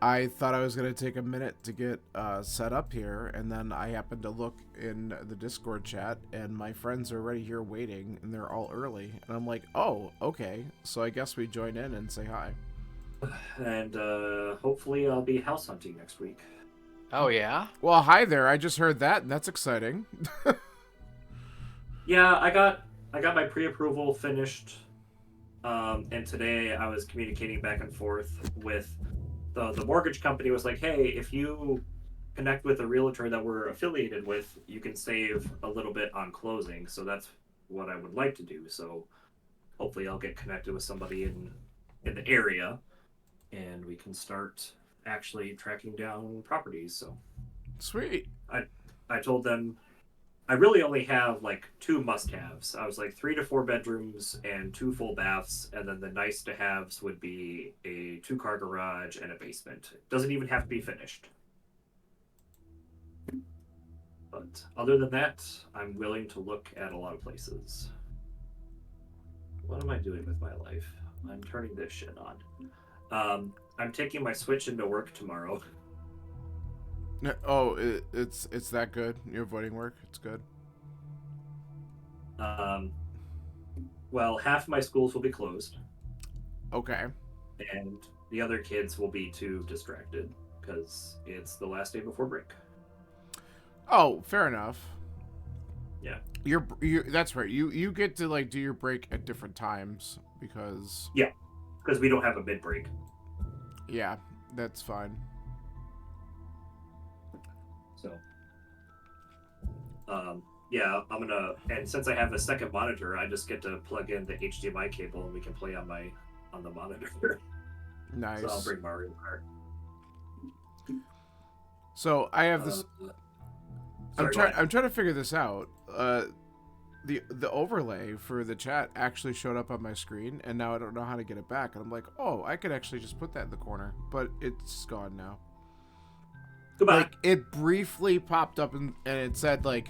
I thought I was going to take a minute to get set up here, and then I happened to look in the Discord chat, and my friends are already here waiting, and they're all early. And I'm like, oh, okay. So I guess we join in and say hi. And hopefully I'll be house hunting next week. Oh yeah? Well, hi there. I just heard that, and that's exciting. Yeah, I got my pre-approval finished, and today I was communicating back and forth with the mortgage company. Was like, hey, if you connect with a realtor that we're affiliated with, you can save a little bit on closing. So that's what I would like to do. So hopefully I'll get connected with somebody in the area, and we can start actually tracking down properties. So Sweet. I I told them I really only have like two must-haves. I was like 3 to 4 bedrooms and two full baths, and then the nice-to-haves would be a two-car garage and a basement. It doesn't even have to be finished. But other than that, I'm willing to look at a lot of places. What am I doing with my life? I'm turning this shit on. I'm taking my Switch into work tomorrow. Oh, it's that good. You're avoiding work. It's good. Um, well, half my schools will be closed, Okay. and the other kids will be too distracted because it's the last day before break. Oh, fair enough. Yeah. You that's right. You get to like do your break at different times because Yeah, because we don't have a mid break. yeah, that's fine. So, yeah, and since I have a second monitor, I just get to plug in the HDMI cable and we can play on the monitor. Nice. So I'll bring Mario Kart. So I have this. Sorry, I'm trying to figure this out. The overlay for the chat actually showed up on my screen, and now I don't know how to get it back. And I'm like, oh, I could actually just put that in the corner, but it's gone now. Goodbye. Like it briefly popped up and it said like,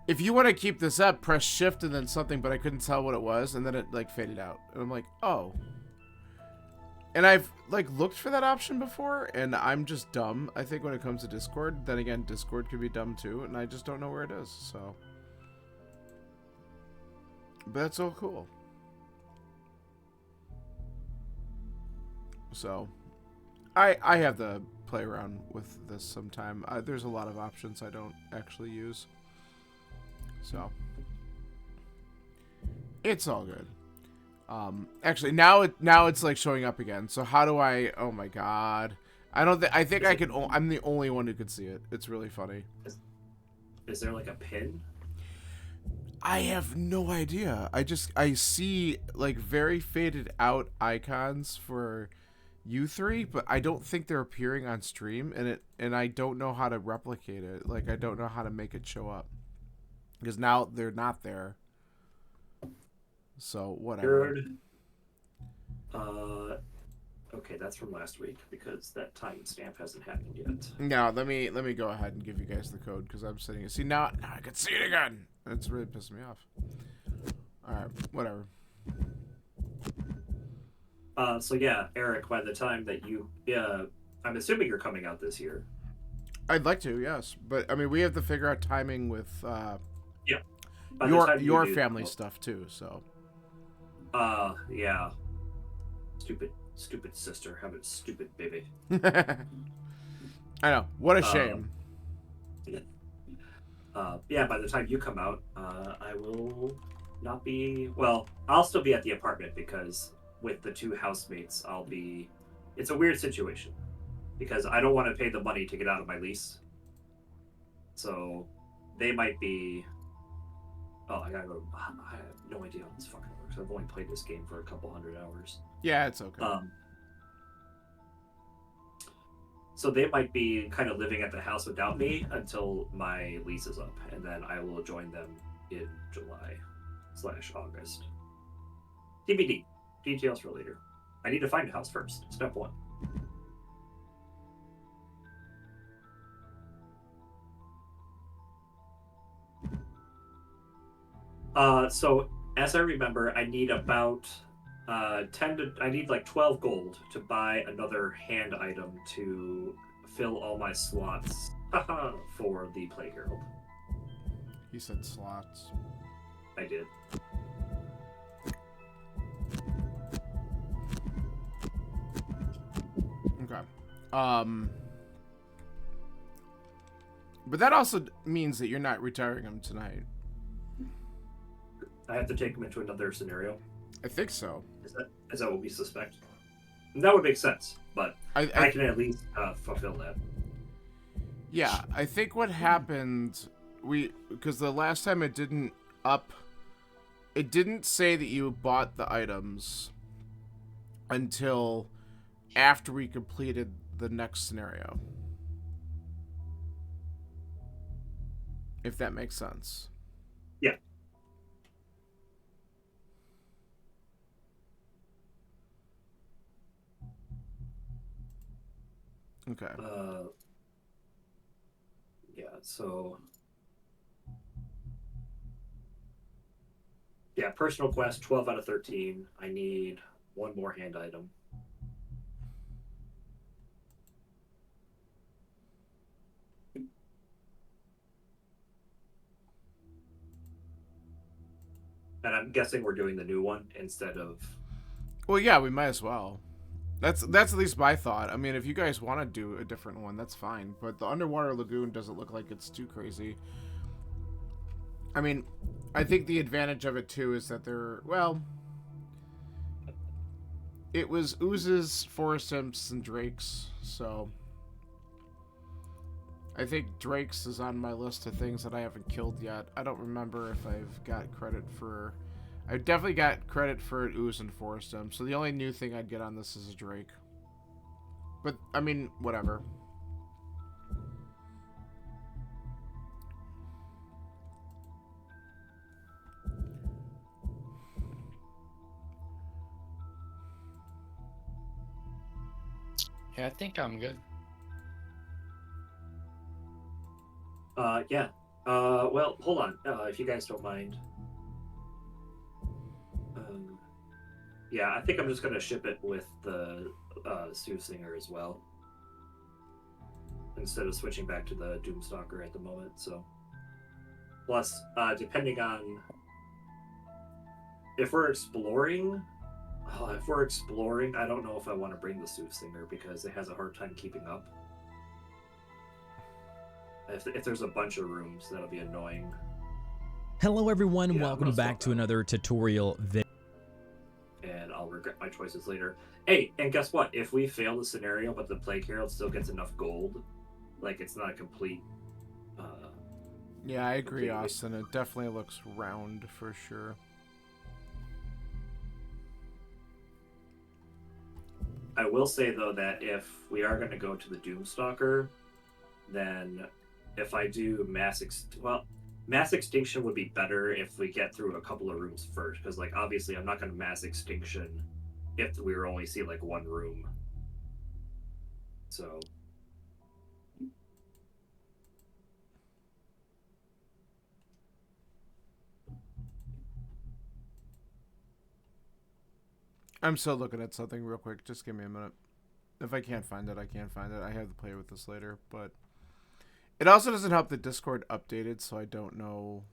if you want to keep this up, press shift and then something, but I couldn't tell what it was, and then it like faded out. And I'm like, oh. And I've like looked for that option before, and I'm just dumb. I think when it comes to Discord, then again, Discord could be dumb too, and I just don't know where it is. So, but that's so cool. So, I have to play around with this sometime. There's a lot of options I don't actually use. So, it's all good. Actually, now it's like showing up again. So how do I? Oh my god! I think I can. I'm the only one who could see it. It's really funny. Is there like a pin? I have no idea. I see like very faded out icons for you three, but I don't think they're appearing on stream, and I don't know how to replicate it. Like I don't know how to make it show up because now they're not there. So whatever. Third. Okay, that's from last week because that timestamp hasn't happened yet. No, let me go ahead and give you guys the code because I'm sitting. See now I can see it again. It's really pissing me off. All right, whatever. So yeah, Eric, by the time that I'm assuming you're coming out this year. I'd like to, yes, but I mean we have to figure out timing with Yeah. your family stuff too. So. Yeah. Stupid sister having a stupid baby. I know. What a shame. Yeah, by the time you come out, I will not be. Well, I'll still be at the apartment because with the two housemates, It's a weird situation because I don't want to pay the money to get out of my lease. So they might be. Oh, I gotta go. I have no idea how this fucking works. I've only played this game for a couple hundred hours. Yeah, it's okay. So they might be kind of living at the house without me until my lease is up, and then I will join them in July/August. TBD. Details for later. I need to find a house first. Step one. So as I remember, I need about I need like 12 gold to buy another hand item to fill all my slots for the Plague Herald. He said slots. I did. Okay. But that also means that you're not retiring him tonight. I have to take him into another scenario. I think so. Is that what we suspect? That would make sense, but I can at least fulfill that. Yeah, I think what happened, because the last time it didn't say that you bought the items until after we completed the next scenario. If that makes sense. Yeah. Okay. Yeah, so... Yeah, personal quest, 12 out of 13. I need one more hand item. And I'm guessing we're doing the new one instead of... Well, yeah, we might as well. That's at least my thought. I mean, if you guys want to do a different one, that's fine. But the Underwater Lagoon doesn't look like it's too crazy. I mean, I think the advantage of it, too, is that it was Oozes, Forest Imps, and Drakes, so... I think Drake's is on my list of things that I haven't killed yet. I don't remember if I've got credit for... I definitely got credit for Ooze and Forest Imp, so the only new thing I'd get on this is a Drake. But, I mean, whatever. Yeah, I think I'm good. Yeah. Well, hold on. If you guys don't mind. Yeah, I think I'm just gonna ship it with the Soothsinger as well, instead of switching back to the Doomstalker at the moment. So, plus, depending on if we're exploring, I don't know if I want to bring the Soothsinger because it has a hard time keeping up. If there's a bunch of rooms, that'll be annoying. Hello everyone, Yeah, welcome back to another tutorial video. And I'll regret my choices later. Hey, and guess what? If we fail the scenario, but the Plague Herald still gets enough gold, like it's not a complete... Yeah, I agree, Austin. It definitely looks round for sure. I will say, though, that if we are going to go to the Doomstalker, then if I do mass extinction would be better if we get through a couple of rooms first, because, like, obviously I'm not going to mass extinction if we were only see, like, one room. So... I'm still looking at something real quick. Just give me a minute. If I can't find it, I can't find it. I have to play with this later, but it also doesn't help that Discord updated, so I don't know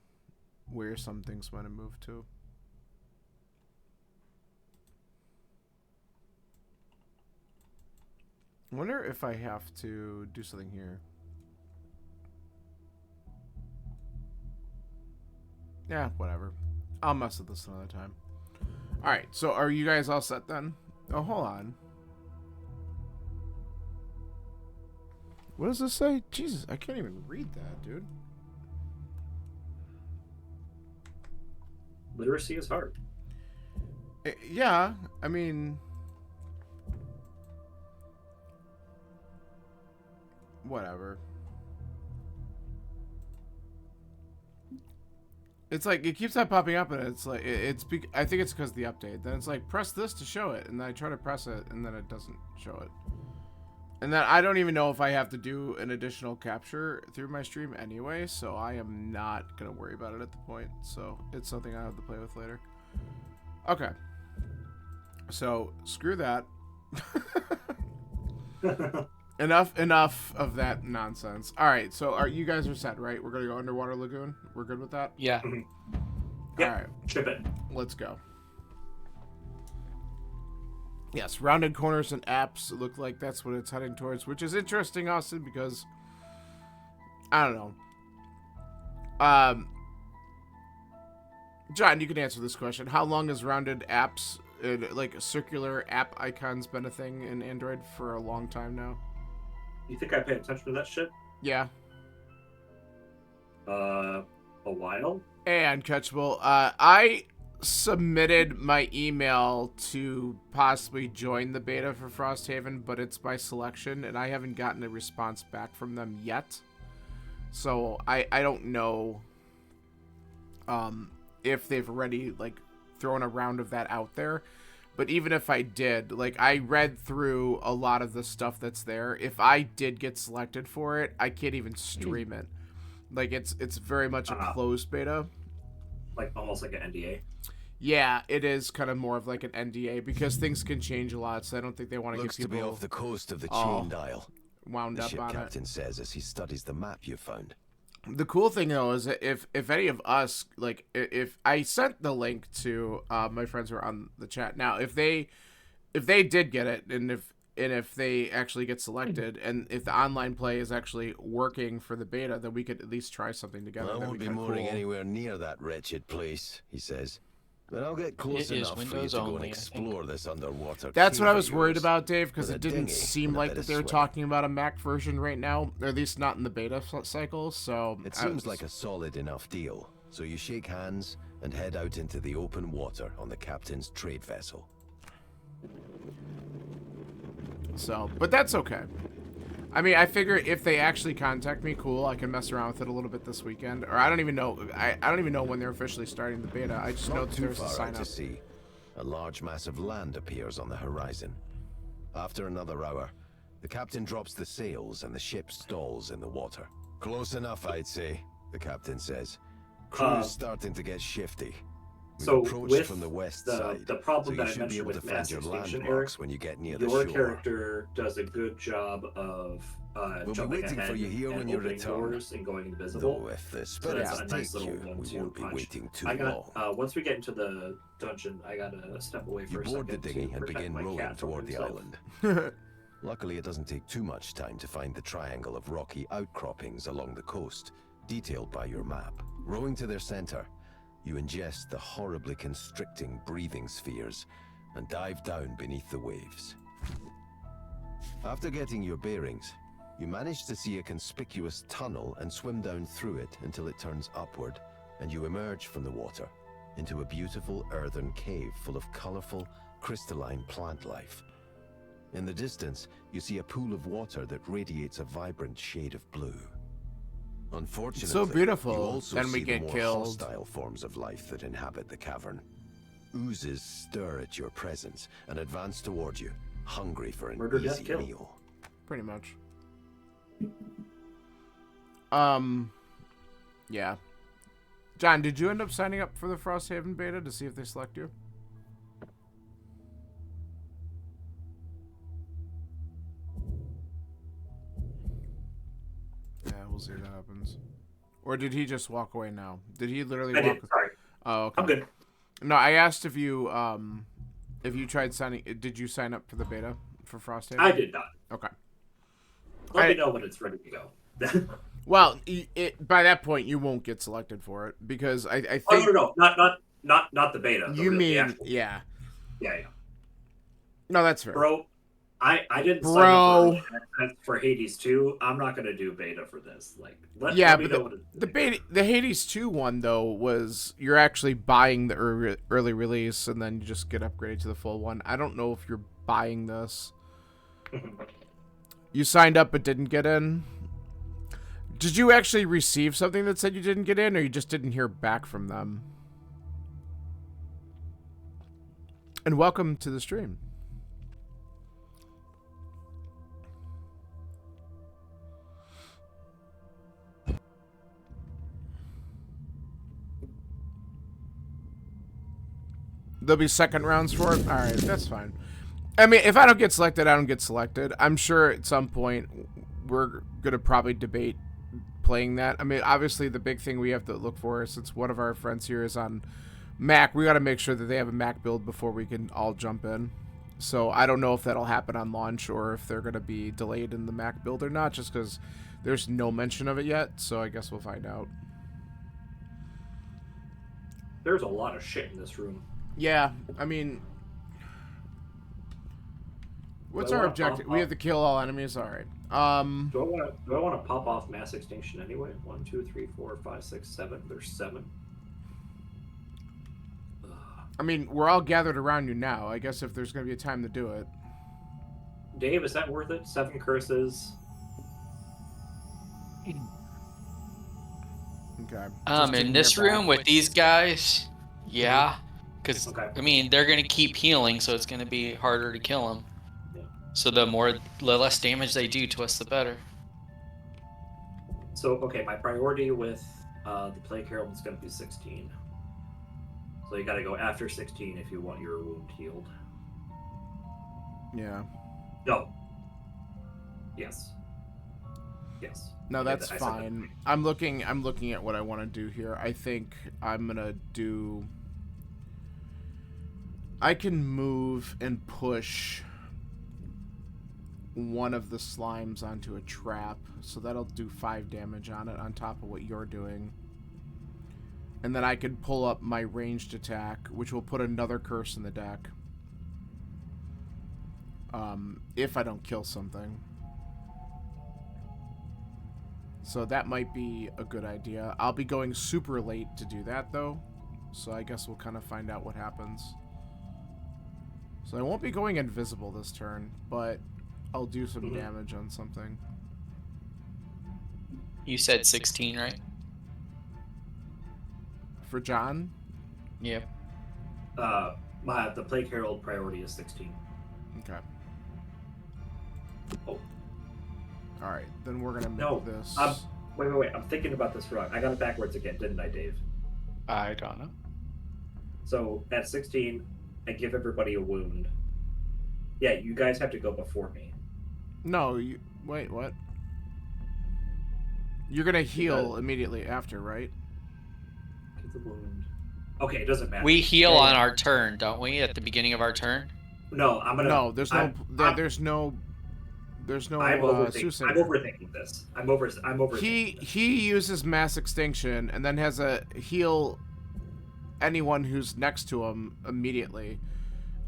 where some things might have moved to. I wonder if I have to do something here. Yeah, whatever. I'll mess with this another time. Alright, so are you guys all set then? Oh, hold on. What does this say? Jesus, I can't even read that, dude. Literacy is hard. Yeah, I mean... Whatever. It's like, it keeps on popping up, and it's like, I think it's because of the update. Then it's like, press this to show it, and then I try to press it, and then it doesn't show it. And then I don't even know if I have to do an additional capture through my stream anyway, so I am not going to worry about it at the point. So it's something I have to play with later. Okay. So screw that. Enough of that nonsense. All right, so you guys are set, right? We're gonna go Underwater Lagoon. We're good with that. Yeah. Yep. All right, Ship it. let's go. Yes, rounded corners and apps look like that's what it's heading towards, which is interesting, Austin, because I don't know. John, you can answer this question. How long has rounded apps, like circular app icons, been a thing in Android? For a long time now. You think I pay attention to that shit? Yeah. A while. And Catchable, I submitted my email to possibly join the beta for Frosthaven, but it's by selection, and I haven't gotten a response back from them yet. So I don't know if they've already like thrown a round of that out there. But even if I did, like, I read through a lot of the stuff that's there. If I did get selected for it, I can't even stream it. Like, it's very much a closed beta. Like almost like an NDA. Yeah, it is kind of more of like an NDA because things can change a lot, so I don't think they want to get Looks to be people off the coast of the Chain Dial. wound The up ship on captain says as he studies the map you found. it. The cool thing though is that if any of us, like, if I sent the link to my friends who are on the chat now, if they did get it, and if they actually get selected, and if the online play is actually working for the beta, then we could at least try something together. I That'd won't be kinda mooring cool. anywhere near that wretched place, he says. But I'll get close It is enough for you Windows to go and only, I think. explore this underwater. That's cave what I of was worried yours. about, Dave, because with it a didn't dinghy seem and a like bit that of they were swim. talking about a Mac version right now, or at least not in the beta cycle. So It seems like a solid enough deal. So you shake hands and head out into the open water on the captain's trade vessel. but that's okay. I mean, I figure if they actually contact me, cool, I can mess around with it a little bit this weekend. Or I don't even know. I don't even know when they're officially starting the beta. I just know Not that too there's a far sign out to up. sea, a large mass of land appears on the horizon. After another hour, the captain drops the sails and the ship stalls in the water. Close enough, I'd say, the captain says. Crew's starting to get shifty. We've So approached with from the west the side, problem so that you I should be mentioned able to with find Mass your Extinction, landmarks Eric, when you get near the your shore. character does a good job of We'll be jumping waiting ahead for you here and when you opening return. doors and going invisible. Though if the So that's spirits a nice take little you, we 1-2 won't be punch. waiting too I long. got once we get into the dungeon, I gotta step away You for a board the second dinghy to and protect begin my rowing cat from toward the himself. island. Luckily, it doesn't take too much time to find the triangle of rocky outcroppings along the coast, detailed by your map. Rowing to their center, you ingest the horribly constricting breathing spheres and dive down beneath the waves. After getting your bearings, you manage to see a conspicuous tunnel and swim down through it until it turns upward, and you emerge from the water into a beautiful earthen cave full of colorful, crystalline plant life. In the distance, you see a pool of water that radiates a vibrant shade of blue. Unfortunately, so beautiful. you also Then we see get the more killed. hostile forms of life that inhabit the cavern. Oozes stir at your presence and advance toward you, hungry for an Murder, death, easy kill. meal. Pretty much. Yeah. John, did you end up signing up for the Frosthaven beta to see if they select you? Yeah, we'll see what happens. Or did he just walk away now? Did he literally I walk? did. Sorry, Oh, okay. I'm good. No, I asked if you tried signing. Did you sign up for the beta for Frosthaven? I did not. Okay. Let I- me know when it's ready to go. Well, by that point you won't get selected for it because I think Oh no, not the beta. you the mean actual- yeah. yeah. No, that's fair. Bro, I didn't sign Bro. up for Hades 2. I'm not gonna do beta for this. Like, let me But know what the Hades 2 one though was you're actually buying the early release and then you just get upgraded to the full one. I don't know if you're buying this. You signed up but didn't get in. Did you actually receive something that said you didn't get in, or you just didn't hear back from them? And welcome to the stream. There'll be second rounds for it? Alright, that's fine. I mean, if I don't get selected, I don't get selected. I'm sure at some point we're going to probably debate playing that. I mean, obviously the big thing we have to look for, since one of our friends here is on Mac, we got to make sure that they have a Mac build before we can all jump in. So I don't know if that'll happen on launch or if they're going to be delayed in the Mac build or not, just because there's no mention of it yet. So I guess we'll find out. There's a lot of shit in this room. Yeah, I mean, what's Do I our wanna objective? pop We off- have to kill all enemies. All right. Do I want to pop off mass extinction anyway? 1, 2, 3, 4, 5, 6, 7. There's 7. I mean, we're all gathered around you now. I guess if there's going to be a time to do it. Dave, is that worth it? 7 curses. Okay. In this room with these guys, yeah, because Okay. I mean they're gonna keep healing, so it's gonna be harder to kill them. Yeah. So the less damage they do to us, the better. So, okay, my priority with the Plague Herald is going to be 16. So you got to go after 16 if you want your wound healed. Yeah. No. Yes. Yes. No, Yeah, that's I said fine. I'm looking at what I want to do here. I think I'm going to do... I can move and push one of the slimes onto a trap, so that'll do 5 damage on it on top of what you're doing. And then I can pull up my ranged attack, which will put another curse in the deck. If I don't kill something. So that might be a good idea. I'll be going super late to do that, though. So I guess we'll kind of find out what happens. So I won't be going invisible this turn, but I'll do some damage on something. You said 16, right? For John? Yep. The Plague Herald priority is 16. Okay. Oh. Alright, then we're gonna make No, this... Wait. I'm thinking about this wrong. I got it backwards again, didn't I, Dave? I don't know. So at 16, I give everybody a wound. Yeah, you guys have to go before me. No, you... Wait, what? You're gonna heal immediately after, right? Give the wound. Okay, it doesn't matter. We heal on our turn, don't we? At the beginning of our turn. No, I'm gonna. No, there's no... There's no I'm overthinking soothsayer. this. I'm overthinking this. He uses mass extinction and then has a heal anyone who's next to him immediately,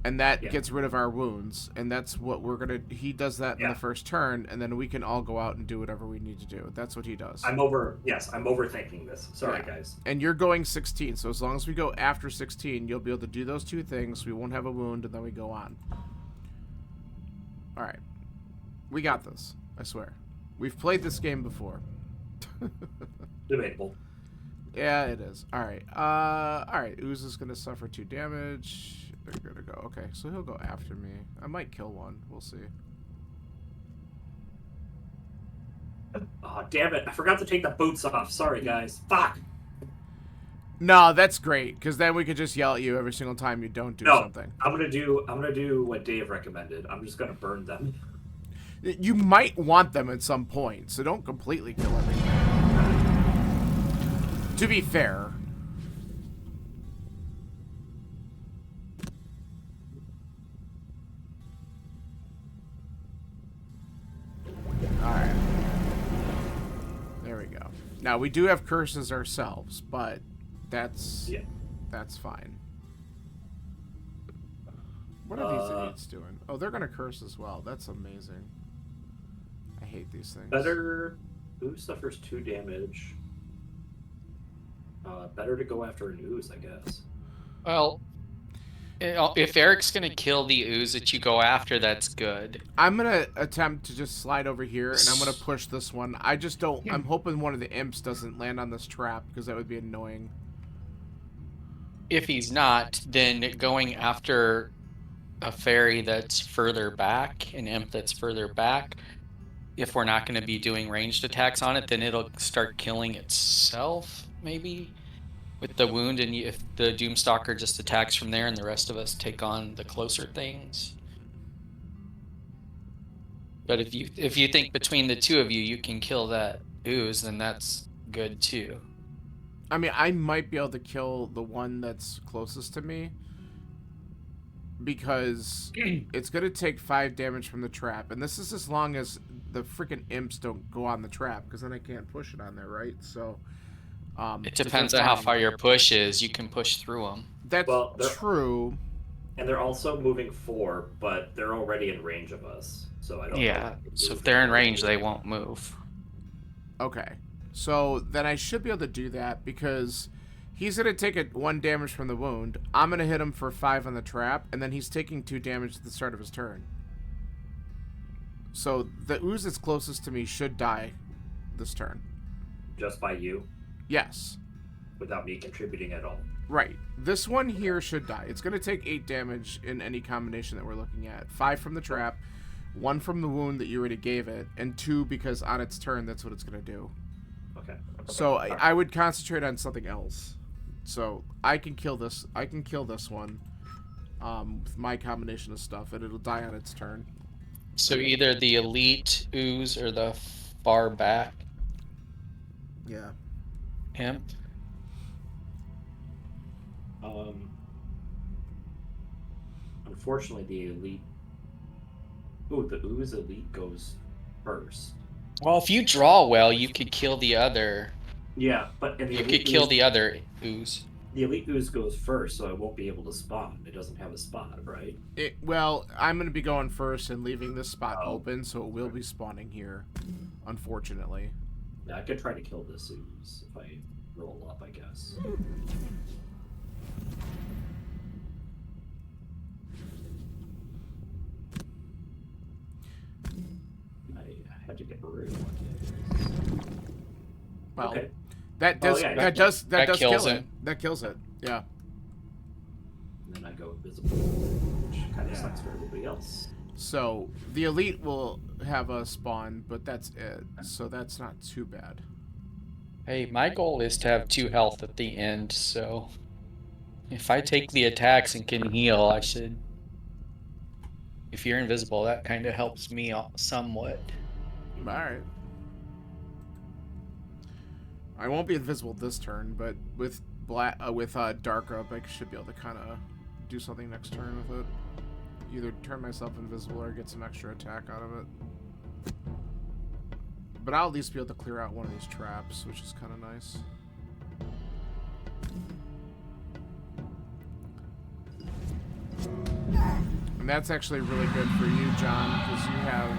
and that gets rid of our wounds. And that's what we're gonna. He does that in the first turn, and then we can all go out and do whatever we need to do. That's what he does. I'm overthinking this. Sorry, Yeah. guys. And you're going 16, so as long as we go after 16, you'll be able to do those 2 things. We won't have a wound, and then we go on. All right. We got this. I swear. We've played this game before. Debatable. Yeah, it is. Alright. Alright. Ooze is going to suffer 2 damage. They're going to go. Okay, so he'll go after me. I might kill one. We'll see. Oh, damn it. I forgot to take the boots off. Sorry, guys. Fuck. No, that's great, because then we could just yell at you every single time you don't do something. I'm gonna do what Dave recommended. I'm just gonna burn them. You might want them at some point, so don't completely kill everything. To be fair. Alright. There we go. Now, we do have curses ourselves, but that's fine. What are these idiots doing? Oh, they're gonna curse as well. That's amazing. I hate these things. Better. Ooze suffers 2 damage. Better to go after an ooze, I guess. Well, if Eric's gonna kill the ooze that you go after, that's good. I'm gonna attempt to just slide over here, and I'm gonna push this one. I just don't. I'm hoping one of the imps doesn't land on this trap, because that would be annoying. If he's not, then going after a fairy that's further back, an imp that's further back, if we're not going to be doing ranged attacks on it, then it'll start killing itself, maybe, with the wound, and if the Doomstalker just attacks from there, and the rest of us take on the closer things. But if you think between the two of you, you can kill that ooze, then that's good too. I mean, I might be able to kill the one that's closest to me because it's going to take 5 damage from the trap. And this is as long as the freaking imps don't go on the trap, because then I can't push it on there, right? So it depends on how far your push is. You can push through them. That's Well, true. And they're also moving 4, but they're already in range of us. So I don't know. Yeah, so if they're in range, they won't move. Okay. So then I should be able to do that because he's going to take 1 damage from the wound. I'm going to hit him for 5 on the trap, and then he's taking 2 damage at the start of his turn. So the ooze that's closest to me should die this turn. Just by you? Yes. Without me contributing at all? Right. This one here should die. It's going to take 8 damage in any combination that we're looking at. 5 from the trap, 1 from the wound that you already gave it, and 2 because on its turn that's what it's going to do. Okay. So I would concentrate on something else. So I can kill this. I can kill this one with my combination of stuff, and it'll die on its turn. So either the elite ooze or the far back Yeah. imp. Unfortunately, the elite. Ooh, the ooze elite goes first. Well, if you draw well, you could kill the other. Yeah, but and the You elite could kill ooze, the other ooze. the elite ooze goes first, so it won't be able to spawn. It doesn't have a spot, right? Well, I'm going to be going first and leaving this spot Oh. open, so it will be spawning here, unfortunately. Yeah, I could try to kill this ooze if I roll up, I guess. I had to get rid of one. Well, Okay. that does yeah, that does that kill kills it. him. That kills it. Yeah. And then I go invisible, which kind of sucks for everybody else. So the elite will have a spawn, but that's it. So that's not too bad. Hey, my goal is to have 2 health at the end, so if I take the attacks and can heal, I should. If you're invisible, that kind of helps me somewhat. All right. I won't be invisible this turn, but with dark up, I should be able to kind of do something next turn with it. Either turn myself invisible or get some extra attack out of it. But I'll at least be able to clear out one of these traps, which is kind of nice. And that's actually really good for you, John, because you have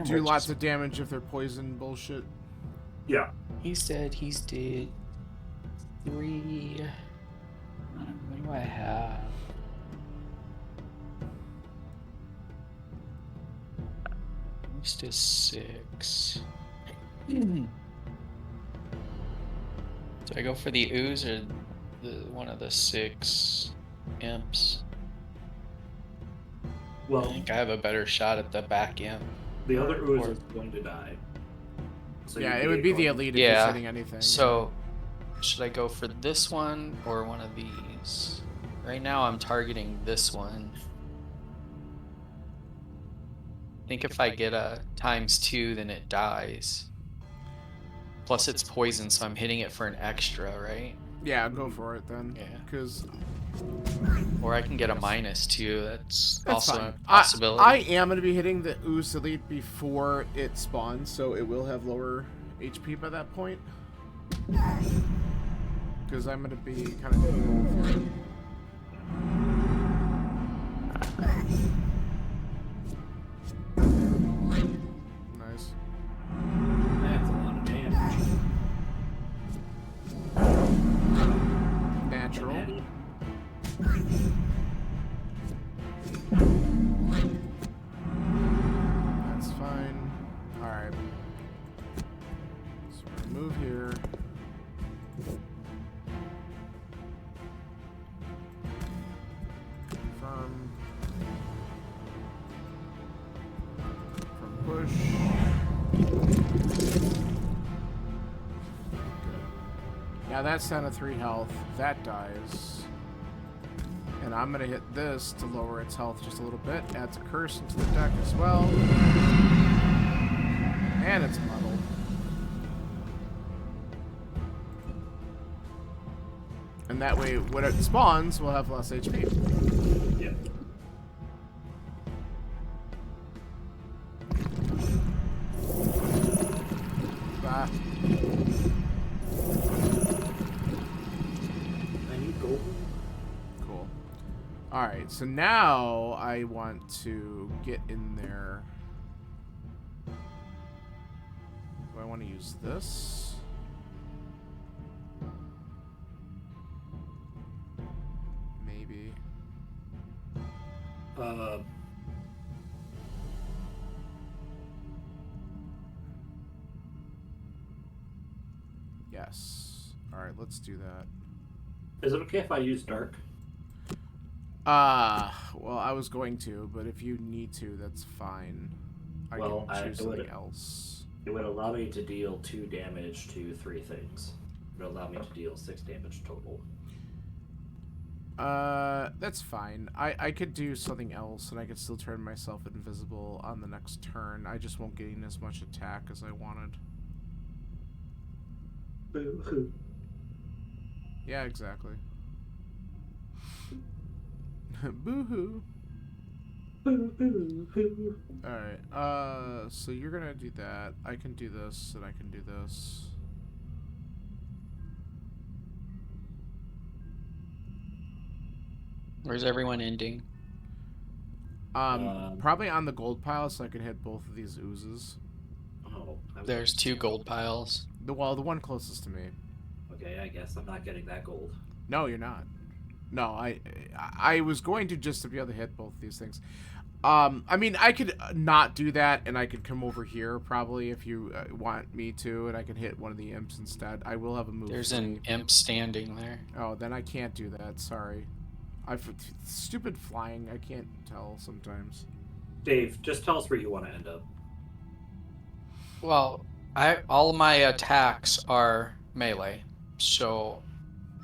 do lots of damage if they're poison bullshit. Yeah. He said he's dead 3. What do I have? Most is 6. Do I go for the ooze or one of the 6 imps? I Well, think I have a better shot at the back imp. the other ooze Or- is going to die. So Yeah, you'd it would be the going- elite if Yeah, you're hitting anything. So, should I go for this one or one of these? Right now, I'm targeting this one. I think if I get a ×2, then it dies. Plus, it's poison, so I'm hitting it for an extra, right? Yeah, go for it then. Yeah. Because Or I can get a -2. That's also fine. a possibility. I am going to be hitting the Ooze Elite before it spawns, so it will have lower HP by that point. Because I'm going to be kind of hitting both here. Nice. That's a lot of damage. Natural. Natty. That's fine. Alright. So we're gonna move here. Confirm. From push. Yeah, that's down to 3 health. That dies. And I'm gonna hit this to lower its health just a little bit. Adds a curse into the deck as well. And it's muddled. And that way, when it spawns, we'll have less HP. Yeah. Bah. I need gold. Cool. Alright, so now I want to get in there. Do I want to use this? Maybe. Yes. Alright, let's do that. Is it okay if I use dark? Well, I was going to, but if you need to, that's fine. I Well, can I choose do something it. else. It would allow me to deal 2 damage to 3 things. It would allow me to deal 6 damage total. That's fine. I could do something else, and I could still turn myself invisible on the next turn. I just won't gain as much attack as I wanted. Boo-hoo. Yeah, exactly. Boo-hoo. Boo-hoo-hoo. Alright, so you're gonna do that. I can do this, and I can do this. Where's everyone ending? Probably on the gold pile, so I can hit both of these oozes. Oh, There's 2 gold piles. The one closest to me. okay, I guess I'm not getting that gold. No, you're not. No, I was going to just to be able to hit both of these things. I mean, I could not do that, and I could come over here probably if you want me to, and I can hit one of the imps instead. I will have a move. There's an imp standing there. Oh, then I can't do that. Sorry. Stupid flying. I can't tell sometimes. Dave, just tell us where you want to end up. Well, all of my attacks are melee, so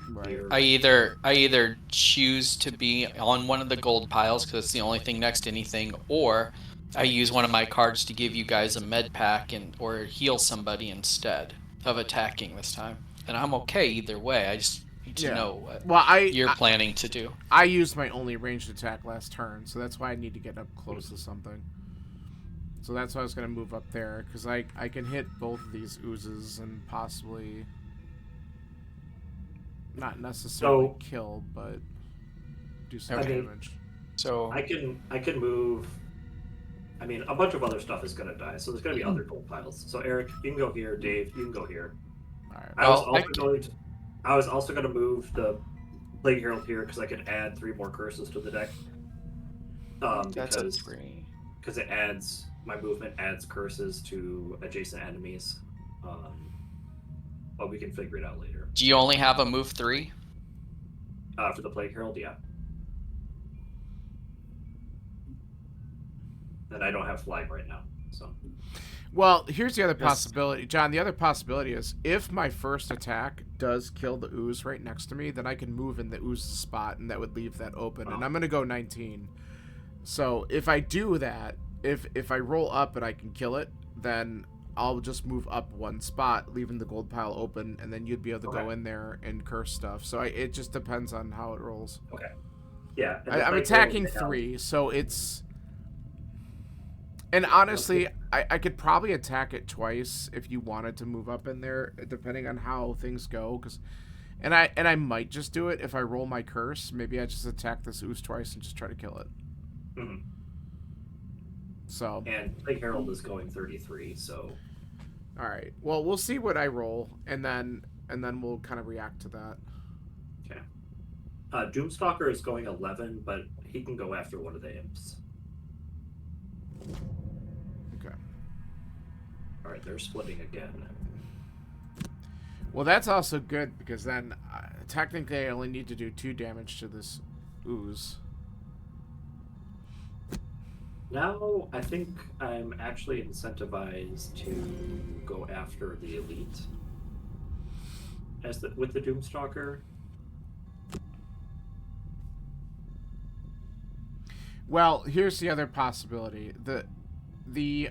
Right. Here. I either choose to be on one of the gold piles because it's the only thing next to anything, or I use one of my cards to give you guys a med pack or heal somebody instead of attacking this time. And I'm okay either way. I just need to Yeah. know what Well, you're planning to do. I used my only ranged attack last turn, so that's why I need to get up close to something. So that's why I was going to move up there, because I can hit both of these oozes and possibly not necessarily kill, but do some Okay. damage. So I can move. I mean, a bunch of other stuff is gonna die, so there's gonna be other gold piles. So Eric, you can go here. Dave, you can go here. All right. I was also gonna move the Plague Herald here because I could add 3 more curses to the deck. that's a 3. Because it adds my movement adds curses to adjacent enemies. But we can figure it out later. Do you only have a move 3? For the Plague Herald, yeah. And I don't have flying right now, so. Well, here's the other Yes. possibility, John. The other possibility is if my first attack does kill the ooze right next to me, then I can move in the ooze spot, and that would leave that open. And I'm gonna go 19. So if I do that, if I roll up and I can kill it, then I'll just move up 1 spot, leaving the gold pile open, and then you'd be able to go Okay. in there and curse stuff. So it just depends on how it rolls. Okay. Yeah. and the I'm Plague Herald attacking right now- 3, so it's. And honestly, I could probably attack it twice if you wanted to move up in there, depending on how things go. And I might just do it if I roll my curse. Maybe I just attack this ooze twice and just try to kill it. Mhm. So, And Plague Herald is going 33, so. all right. Well, we'll see what I roll, and then we'll kind of react to that. Okay. Doomstalker is going 11, but he can go after one of the imps. Okay. All right, they're splitting again. Well, that's also good because then technically I only need to do 2 damage to this ooze. Now, I think I'm actually incentivized to go after the elite. as with the Doomstalker? Well, here's the other possibility. The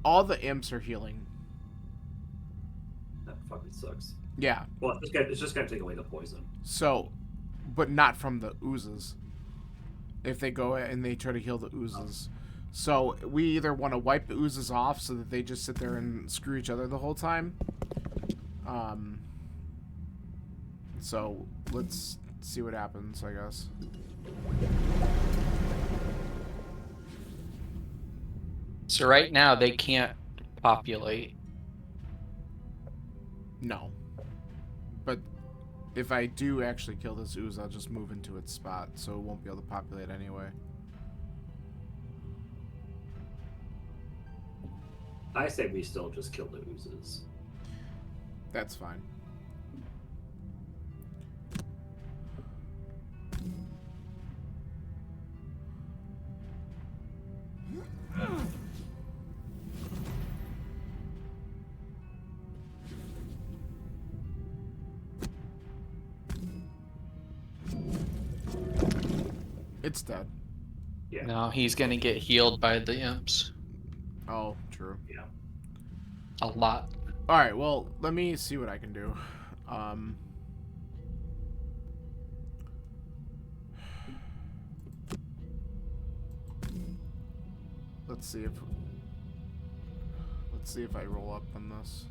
all the imps are healing. That fucking sucks. Yeah. Well, it's just gonna take away the poison. So, but not from the oozes. If they go and they try to heal the oozes. So we either want to wipe the oozes off so that they just sit there and screw each other the whole time. So let's see what happens, I guess. So right now they can't populate. No. But if I do actually kill this ooze, I'll just move into its spot, so it won't be able to populate anyway. I say we still just kill the oozes. That's fine. It's dead. Yeah. No, he's gonna get healed by the imps. Oh, true. Yeah. A lot. Alright, well, let me see what I can do. Let's see if I roll up on this.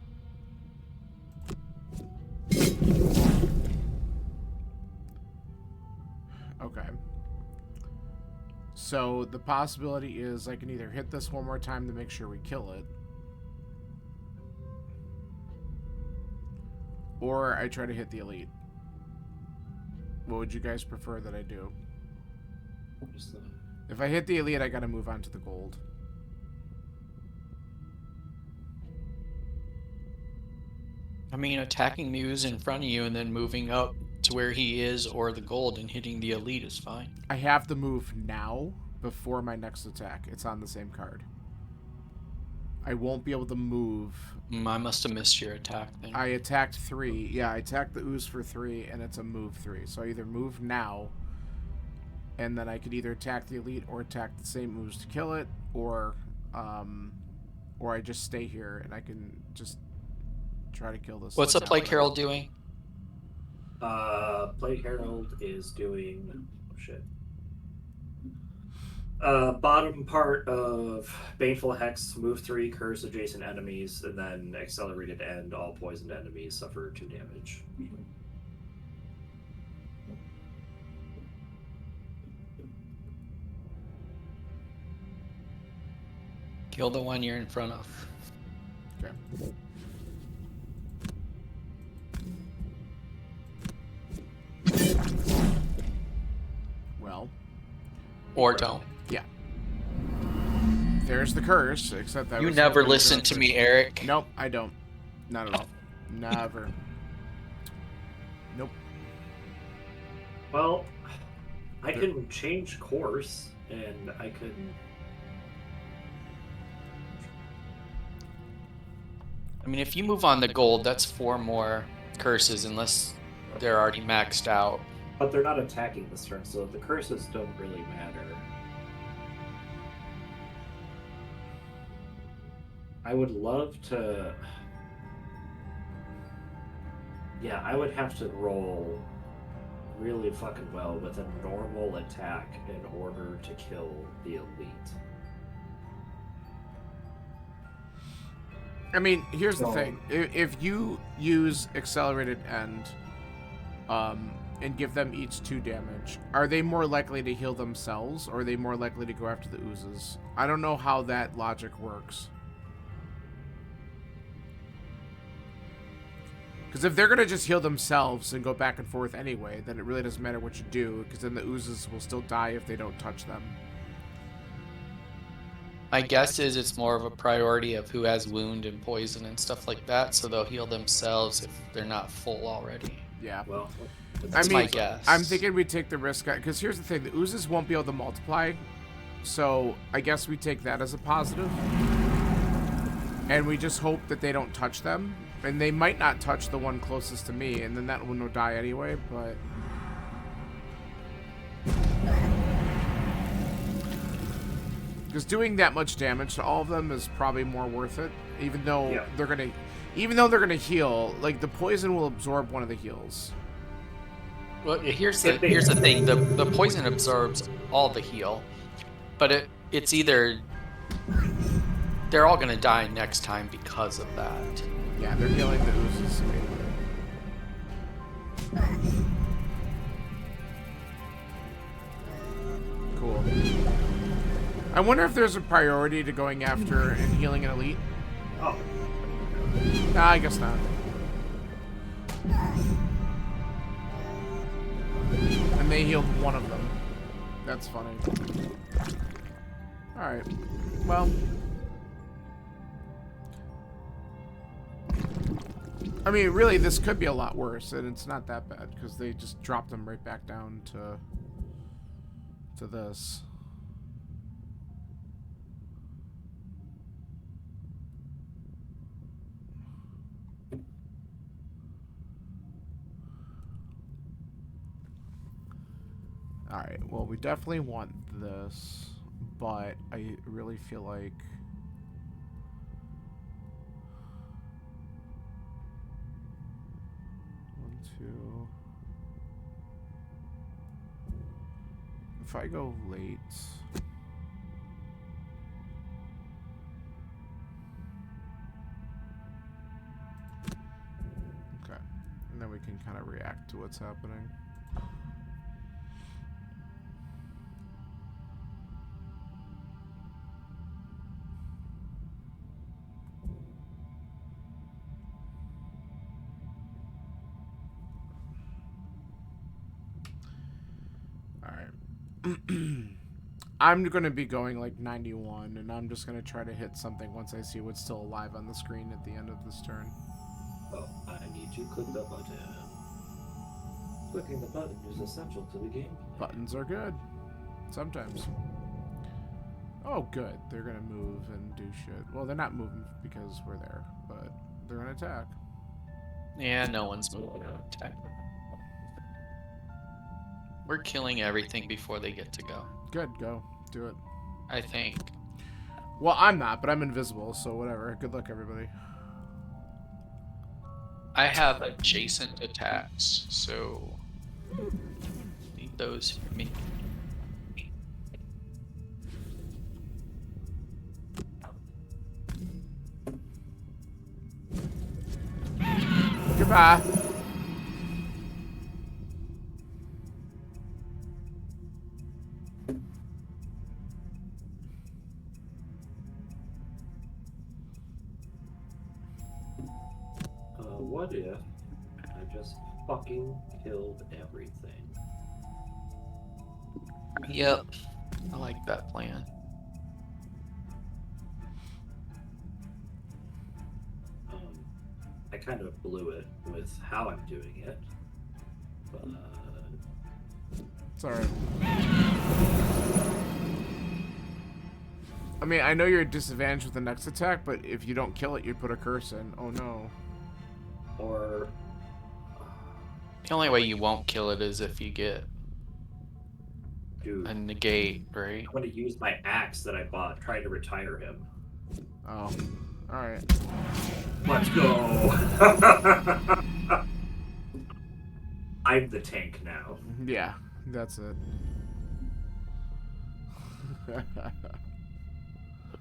Okay. So the possibility is I can either hit this one more time to make sure we kill it, or I try to hit the elite. What would you guys prefer that I do? If I hit the elite, I gotta move on to the gold. I mean, attacking the ooze in front of you and then moving up to where he is or the gold and hitting the elite is fine. I have to move now before my next attack. It's on the same card. I won't be able to move. I must have missed your attack then. I attacked 3. Yeah, I attacked the ooze for 3, and it's a move 3. So I either move now, and then I could either attack the elite or attack the same ooze to kill it, or I just stay here and I can just try to kill this. What's the Plague Herald doing? Plague Herald is doing... Oh, shit. Bottom part of Baneful Hex, move 3, curse adjacent enemies, and then accelerated end. All poisoned enemies suffer 2 damage. Kill the one you're in front of. Okay. Well. Or don't. Yeah. There's the curse, except that You was never something listen directly- to me, Eric. Nope, I don't. Not at all. Never. Nope. Well, I can change course, and I could... I mean, if you move on the gold, that's 4 more curses unless they're already maxed out. But they're not attacking this turn, so the curses don't really matter. I would love to... Yeah, I would have to roll really fucking well with a normal attack in order to kill the elite. I mean, here's the So- thing. If you use accelerated end, and give them each 2 damage, are they more likely to heal themselves, or are they more likely to go after the oozes? I don't know how that logic works. Because if they're going to just heal themselves and go back and forth anyway, then it really doesn't matter what you do, because then the oozes will still die if they don't touch them. My guess is it's more of a priority of who has wound and poison and stuff like that, so they'll heal themselves if they're not full already. Yeah. Well, That's my guess. I'm thinking we take the risk, because here's the thing, the oozes won't be able to multiply, so I guess we take that as a positive. And we just hope that they don't touch them, And they might not touch the one closest to me, and then that one will die anyway, but... Because doing that much damage to all of them is probably more worth it, even though they're gonna heal. Like, the poison will absorb one of the heals. Well, here's the thing: the poison absorbs all the heal, but it's either they're all gonna die next time because of that. Yeah, they're healing the oozes. Cool. I wonder if there's a priority to going after and healing an elite. Oh. Nah, I guess not. And they healed one of them. That's funny. Alright. Well. I mean, really, this could be a lot worse, and it's not that bad, because they just dropped them right back down to this. Alright, well, we definitely want this, but I really feel like... One, two... If I go late... Okay, and then we can kind of react to what's happening. I'm going to be going like 91, and I'm just going to try to hit something once I see what's still alive on the screen at the end of this turn. Oh, I need to click the button. Clicking the button is essential to the game. Buttons are good. Sometimes. Oh, good. They're going to move and do shit. Well, they're not moving because we're there, but they're going to attack. Yeah, no one's moving to attack. We're killing everything before they get to go. Good, go. Do it. I think. Well, I'm not, but I'm invisible, so whatever. Good luck, everybody. I have adjacent attacks, so leave those for me. Goodbye. What if I just fucking killed everything? Yep. I like that plan. I kind of blew it with how I'm doing it, but It's alright. I mean, I know you're at disadvantage with the next attack, but if you don't kill it, you put a curse in. Oh no. or The only way you won't kill it is if you get dude, a negate, right? I'm going to use my axe that I bought, trying to retire him. Oh. Alright. Let's go. I'm the tank now. Yeah, that's it.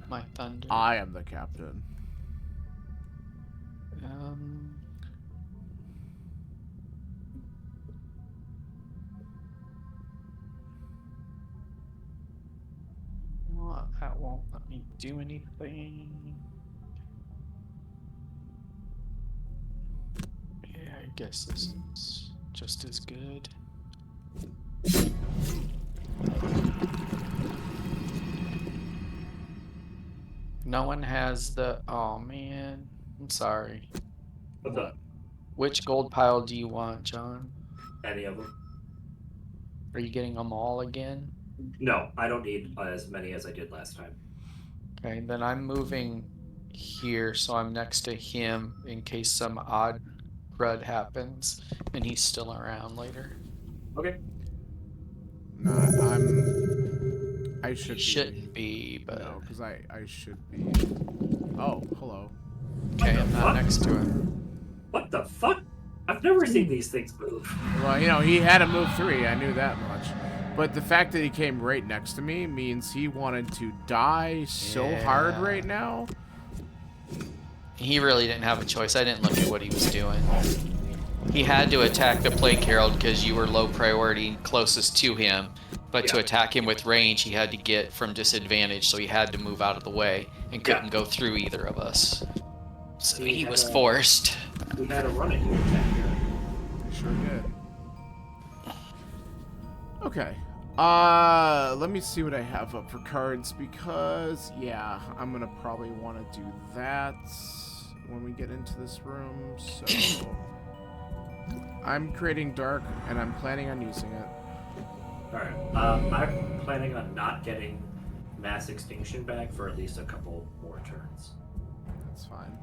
My thunder. I am the captain. Well, that won't let me do anything. Yeah, I guess this is just as good. No one has the. Oh man, I'm sorry. What's up? Which gold pile do you want, John? Any of them? Are you getting them all again? No, I don't need as many as I did last time. Okay, then I'm moving here, so I'm next to him in case some odd crud happens and he's still around later. Okay. I should He shouldn't be, but No, because I should be. Oh, hello. okay, What the I'm not fuck? next to him. What the fuck? I've never seen these things move. Well, you know, he had to move 3. I knew that much. But the fact that he came right next to me means he wanted to die so hard Yeah. right now. He really didn't have a choice. I didn't look at what he was doing. He had to attack the Plague Herald because you were low priority closest to him. But to Yeah. attack him with range, he had to get from disadvantage, so he had to move out of the way and couldn't Yeah. go through either of us. So He he had was a- forced. We had a run at you attack here. I sure did. Okay. Let me see what I have up for cards because, yeah, I'm gonna probably want to do that when we get into this room. So I'm creating dark, and I'm planning on using it. Alright. I'm planning on not getting mass extinction back for at least a couple more turns. That's fine.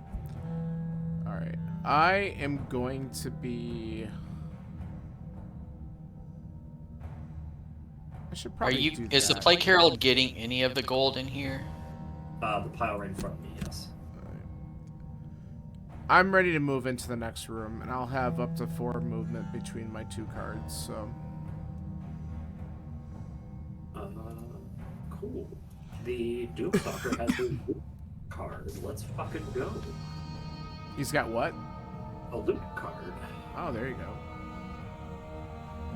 All right. I am going to be. I should Are probably you? do Is the that. Plague Herald getting any of the gold in here? The pile right in front of me, yes. I'm ready to move into the next room, and I'll have up to 4 movement between my 2 cards. So Cool. The Doomstalker has a loot card. Let's fucking go. he's got what? A loot card. Oh, there you go.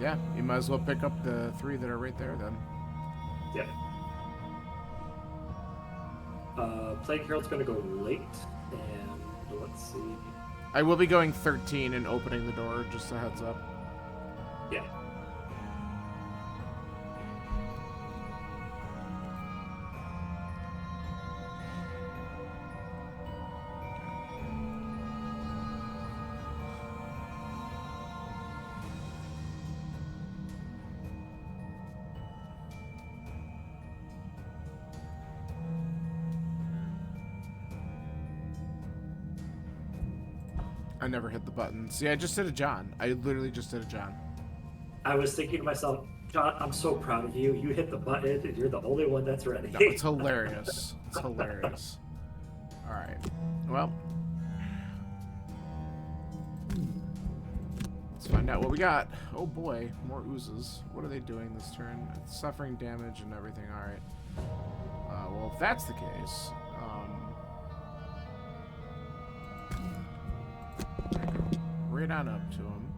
Yeah, you might as well pick up the 3 that are right there then. Yep. Plague Herald's gonna go late, and let's see. I will be going 13 and opening the door, just a heads up. Yeah. I never hit the button. See, I just did a John. I literally just did a John. I was thinking to myself, John, I'm so proud of you. You hit the button, and you're the only one that's ready. No, it's hilarious. It's hilarious. All right. Well, let's find out what we got. Oh boy, more oozes. What are they doing this turn? It's suffering damage and everything. All right. Well, if that's the case, I go right on up to him.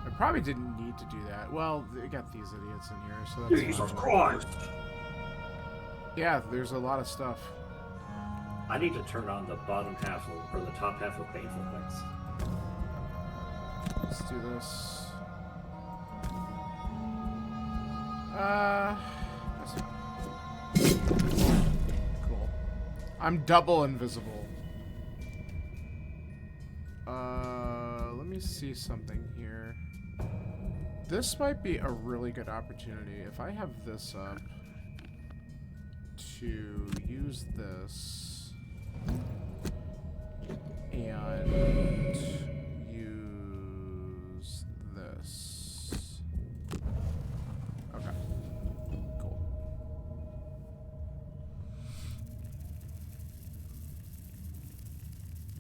I probably didn't need to do that. Well, they got these idiots in here, so that's Jesus fine. Christ! Yeah, there's a lot of stuff. I need to turn on the bottom half or the top half of Painful Points. Let's do this. That's not. Cool. I'm double invisible. Let me see something here. This might be a really good opportunity. If I have this up to use this and use this. Okay. Cool.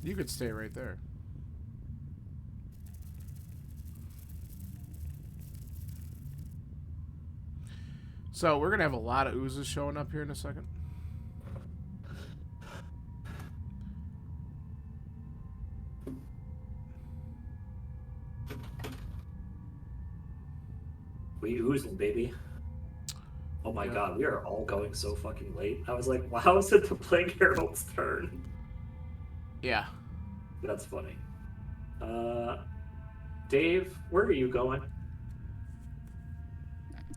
You could stay right there. So we're gonna have a lot of oozes showing up here in a second. We oozing, baby. Oh my god, we are all going so fucking late. I was like, wow, is it the Plague Herald's turn? Yeah. That's funny. Dave, where are you going?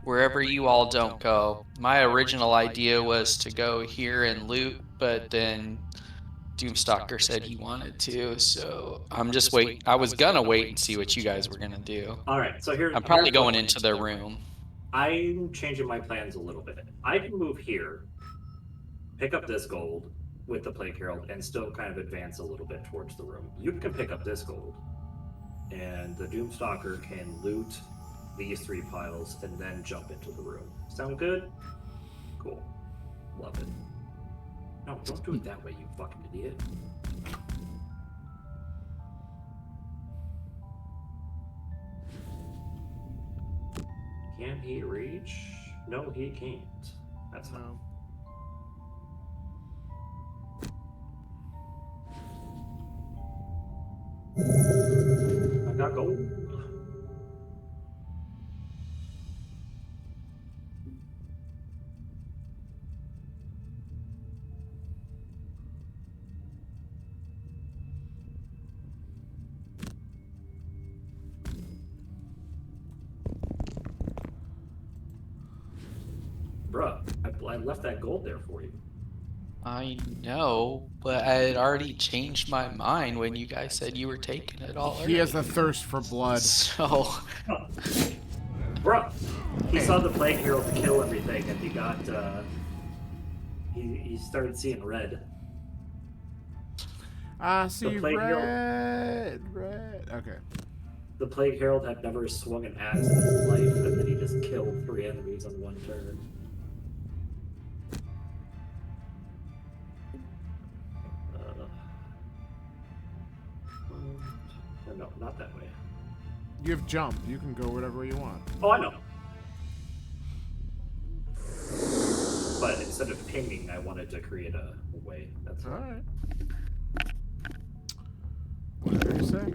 Wherever you all don't go. My original idea was to go here and loot, but then Doomstalker said he wanted to, so I'm just waiting. I was gonna wait and see what you guys were gonna do. All right, so here's. I'm probably here's what- going into their room. I'm changing my plans a little bit. I can move here, pick up this gold with the Plague Herald, and still kind of advance a little bit towards the room. You can pick up this gold, and the Doomstalker can loot these 3 piles and then jump into the room. Sound good? Cool. Love it. No, don't do it that way, you fucking idiot. Can he reach? No, he can't. That's not. No. I got gold. Bruh, I left that gold there for you. I know, but I had already changed my mind when you guys said you were taking it all. He has a early. thirst for blood. So, Bruh, he saw the Plague Herald kill everything, and he got, he started seeing red. I see Plague red. Okay. The Plague Herald had never swung an axe in his life, and then he just killed 3 enemies on 1 turn. No, not that way. You have jump. You can go whatever way you want. Oh, I know. But instead of pinging, I wanted to create a way. That's all. Alright. Whatever you say.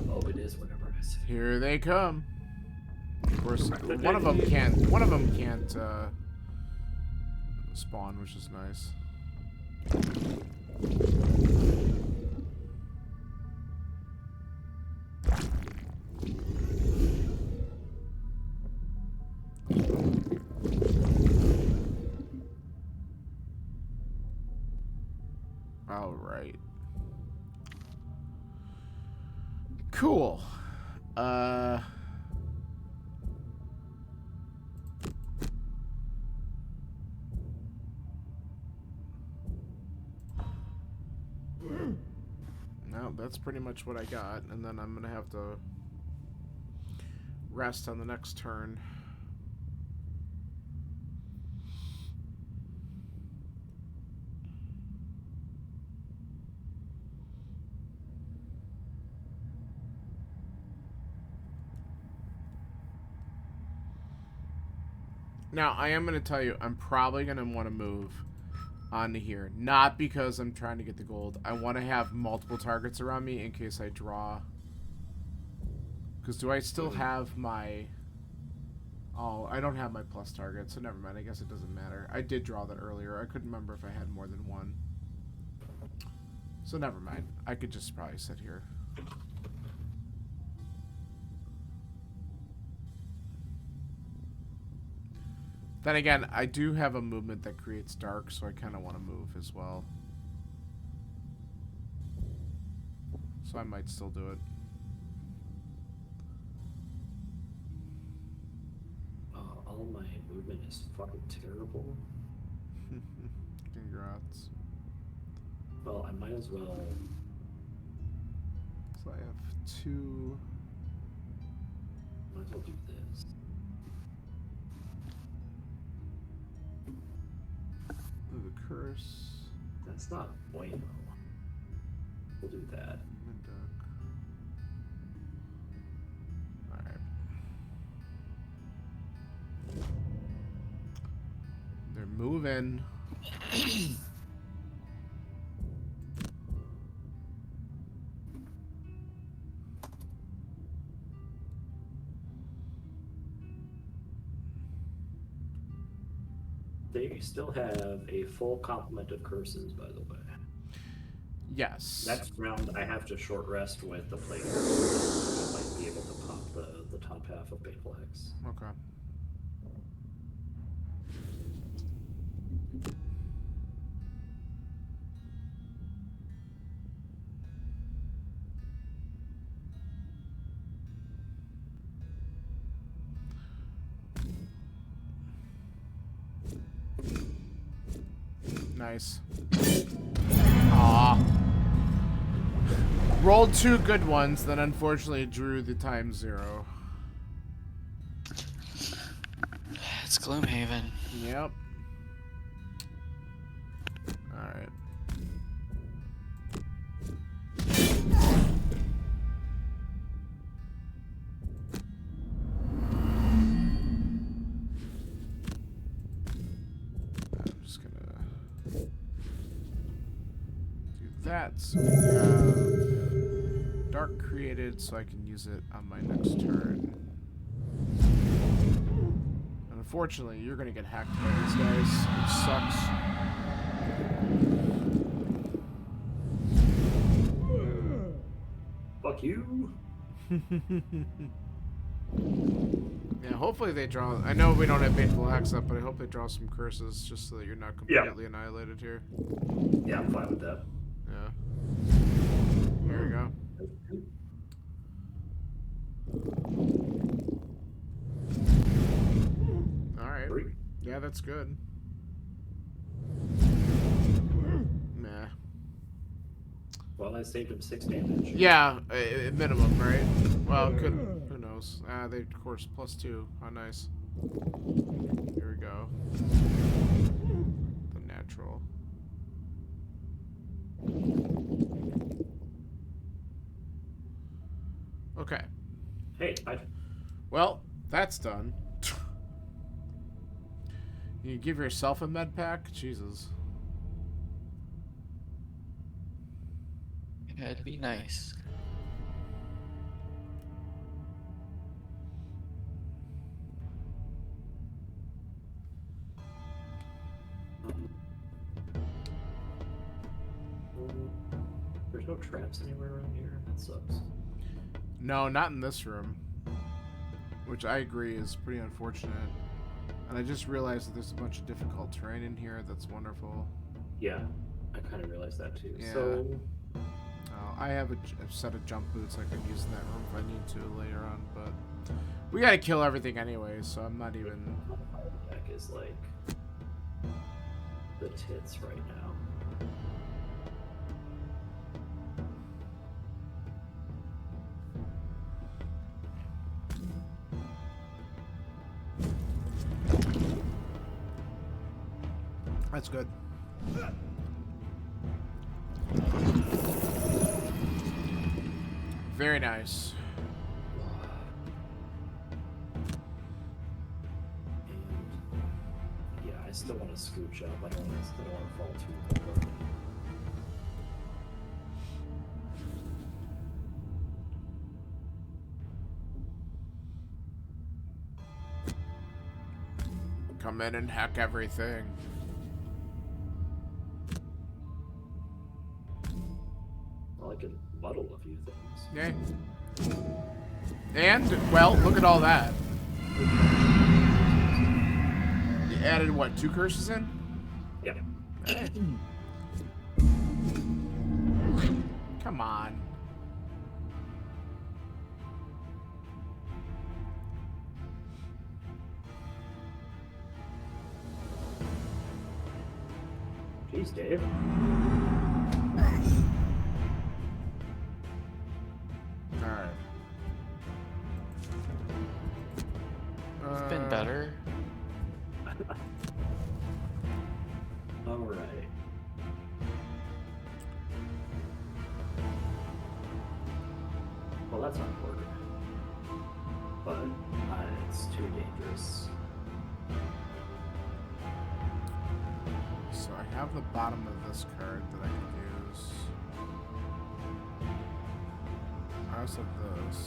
Oh, it is whatever I say. Here they come. Of course, one of them can't spawn, which is nice. All right. Cool. No, that's pretty much what I got, and then I'm gonna have to rest on the next turn. Now, I am going to tell you, I'm probably going to want to move onto here. Not because I'm trying to get the gold. I want to have multiple targets around me in case I draw. Because do I still have my... Oh, I don't have my plus target, so never mind. I guess it doesn't matter. I did draw that earlier. I couldn't remember if I had more than one. So never mind. I could just probably sit here. Then again, I do have a movement that creates dark, so I kind of want to move as well. So I might still do it. All my movement is fucking terrible. Congrats. Well, I might as well. So I have 2... Might as well do this. The curse. That's not bueno. We'll do that. Mid-duck. Alright. They're moving. They still have a full complement of curses, by the way. Yes. Next round, I have to short rest with the Plague Herald. I might be able to pop the top half of Baneful Hex. Okay. Nice. Aw. Rolled 2 good ones, then unfortunately drew the time 0. It's Gloomhaven. Yep. Alright. I'm just gonna do that so we have dark created so I can use it on my next turn. And unfortunately, you're gonna get hacked by these guys, which sucks. Fuck you. Yeah, hopefully they draw. I know we don't have Baneful Axe up, but I hope they draw some curses just so that you're not completely annihilated here. Yeah, I'm fine with that. Yeah. Here we go. Alright. Yeah, that's good. Nah. Well, I saved him 6 damage. Yeah, minimum, right? Well, could. Who knows? They, of course, +2. How nice. Here we go. The natural. Okay. Hey, Well, that's done. You give yourself a med pack? Jesus. Yeah, it'd be nice. There's no traps anywhere around here. That sucks. No, not in this room. Which I agree is pretty unfortunate. And I just realized that there's a bunch of difficult terrain in here. That's wonderful. Yeah, I kind of realized that too. Yeah. So, I have a set of jump boots I can use in that room if I need to later on, but we gotta kill everything anyway, so I'm not even... deck is like the tits right now. That's good. Very nice. And yeah, I still want to scooch up. I don't want to fall too low. Come in and hack everything. Well, I can muddle a few things. Yay. And, well, look at all that. You added, what, 2 curses in? Yeah. Hey. Come on. Jeez, Dave. Alright. It's been better. Alright. Well, that's not working. But it's too dangerous. So I have the bottom of this card that I can use. I also have this.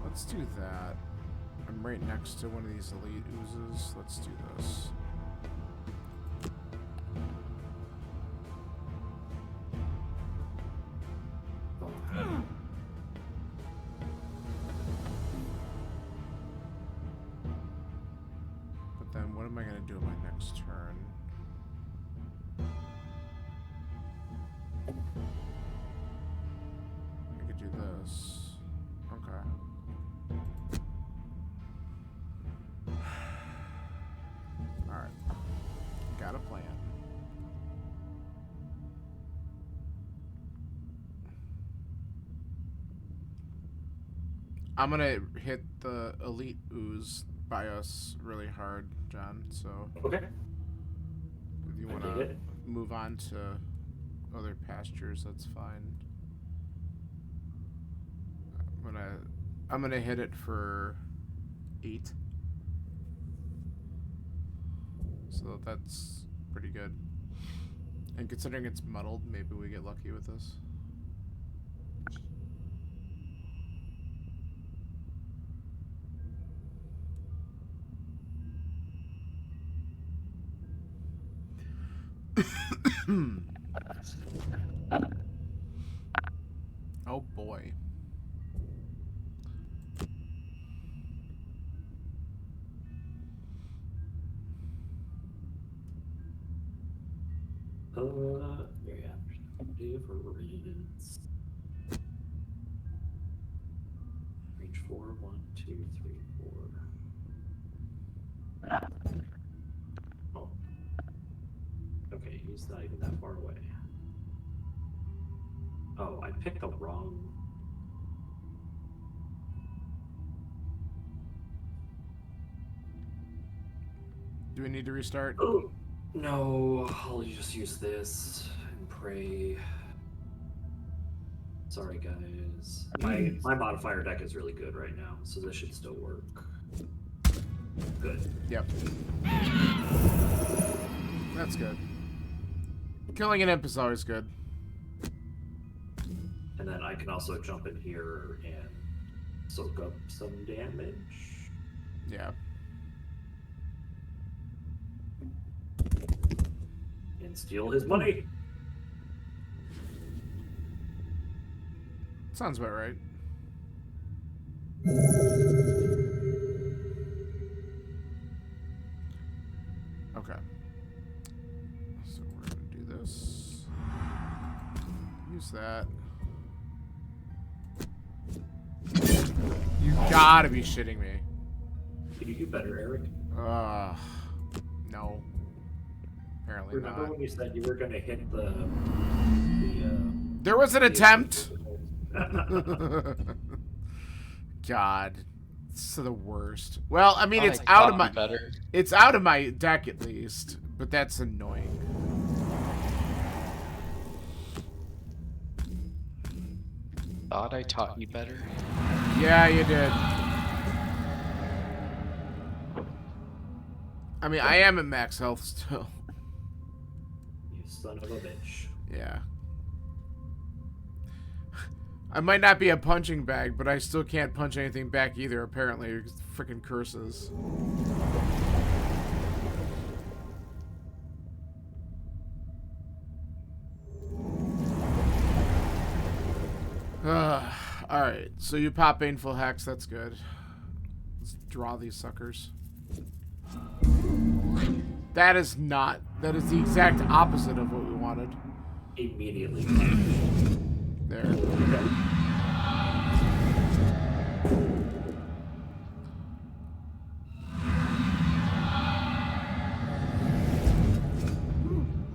Let's do that. I'm right next to one of these elite oozes. Let's do this. But then what am I going to do in my next turn? I could do this. Okay. I'm gonna hit the elite ooze by us really hard, John. So Okay. if you I want dig to it. move on to other pastures, that's fine. I'm gonna hit it for 8. So that's pretty good. And considering it's muddled, maybe we get lucky with this. Oh boy. Yeah. Difference. Range 4, 1, 2, 3, 4. Oh. Okay, he's not even that far away. Oh, I picked the wrong. Do we need to restart? Oh, No, I'll just use this and pray. Sorry, guys. my modifier deck is really good right now, so this should still work. Good. Yep. That's good. Killing an imp is always good. And then I can also jump in here and soak up some damage. Yeah. And steal his money. Sounds about right. Okay. So we're gonna do this. Use that. You gotta be shitting me. Can you do better, Eric? No. Apparently Remember not. when you said you were going to hit the There was an attempt. God, it's the worst. Well, I mean, it's out of my better. it's out of my deck at least, but that's annoying. Thought I taught you better. Yeah, you did. I mean, I am at max health still. You son of a bitch. Yeah. I might not be a punching bag, but I still can't punch anything back either, apparently, because freaking curses. Alright, so you pop Baneful Hex, that's good. Let's draw these suckers. That is not. That is the exact opposite of what we wanted. Immediately. There.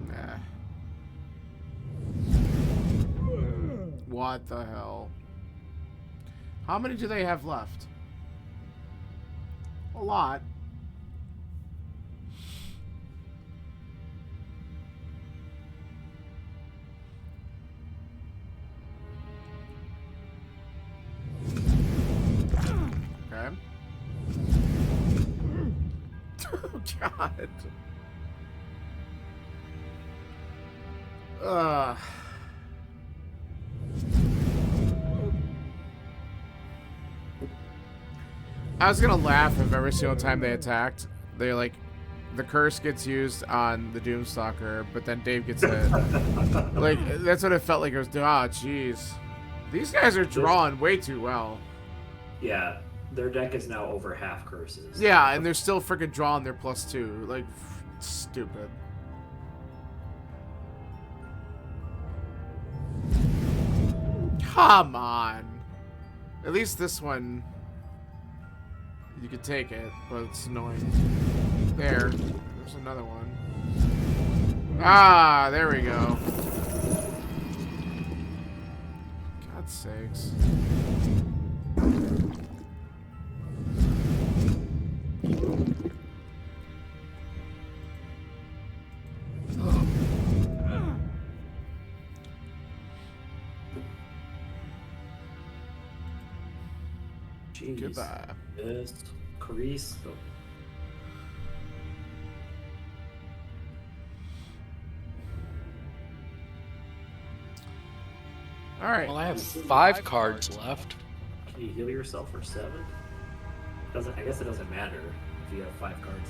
Nah. What the hell? How many do they have left? A lot. Okay. Oh, God. I was gonna laugh if every single time they attacked, they like, the curse gets used on the Doomstalker, but then Dave gets hit. Like, that's what it felt like. It was, ah, jeez. These guys are drawing way too well. Yeah, their deck is now over half curses. Yeah, and they're still freaking drawing their +2. Like, stupid. Come on. At least this one, you could take it, but it's annoying. There's another one. Ah, there we go. God's sakes. Jeez. Goodbye. Yes. Cristo. All right. Well, I have 5 cards left. Can you heal yourself for 7? Doesn't. I guess it doesn't matter if you have 5 cards.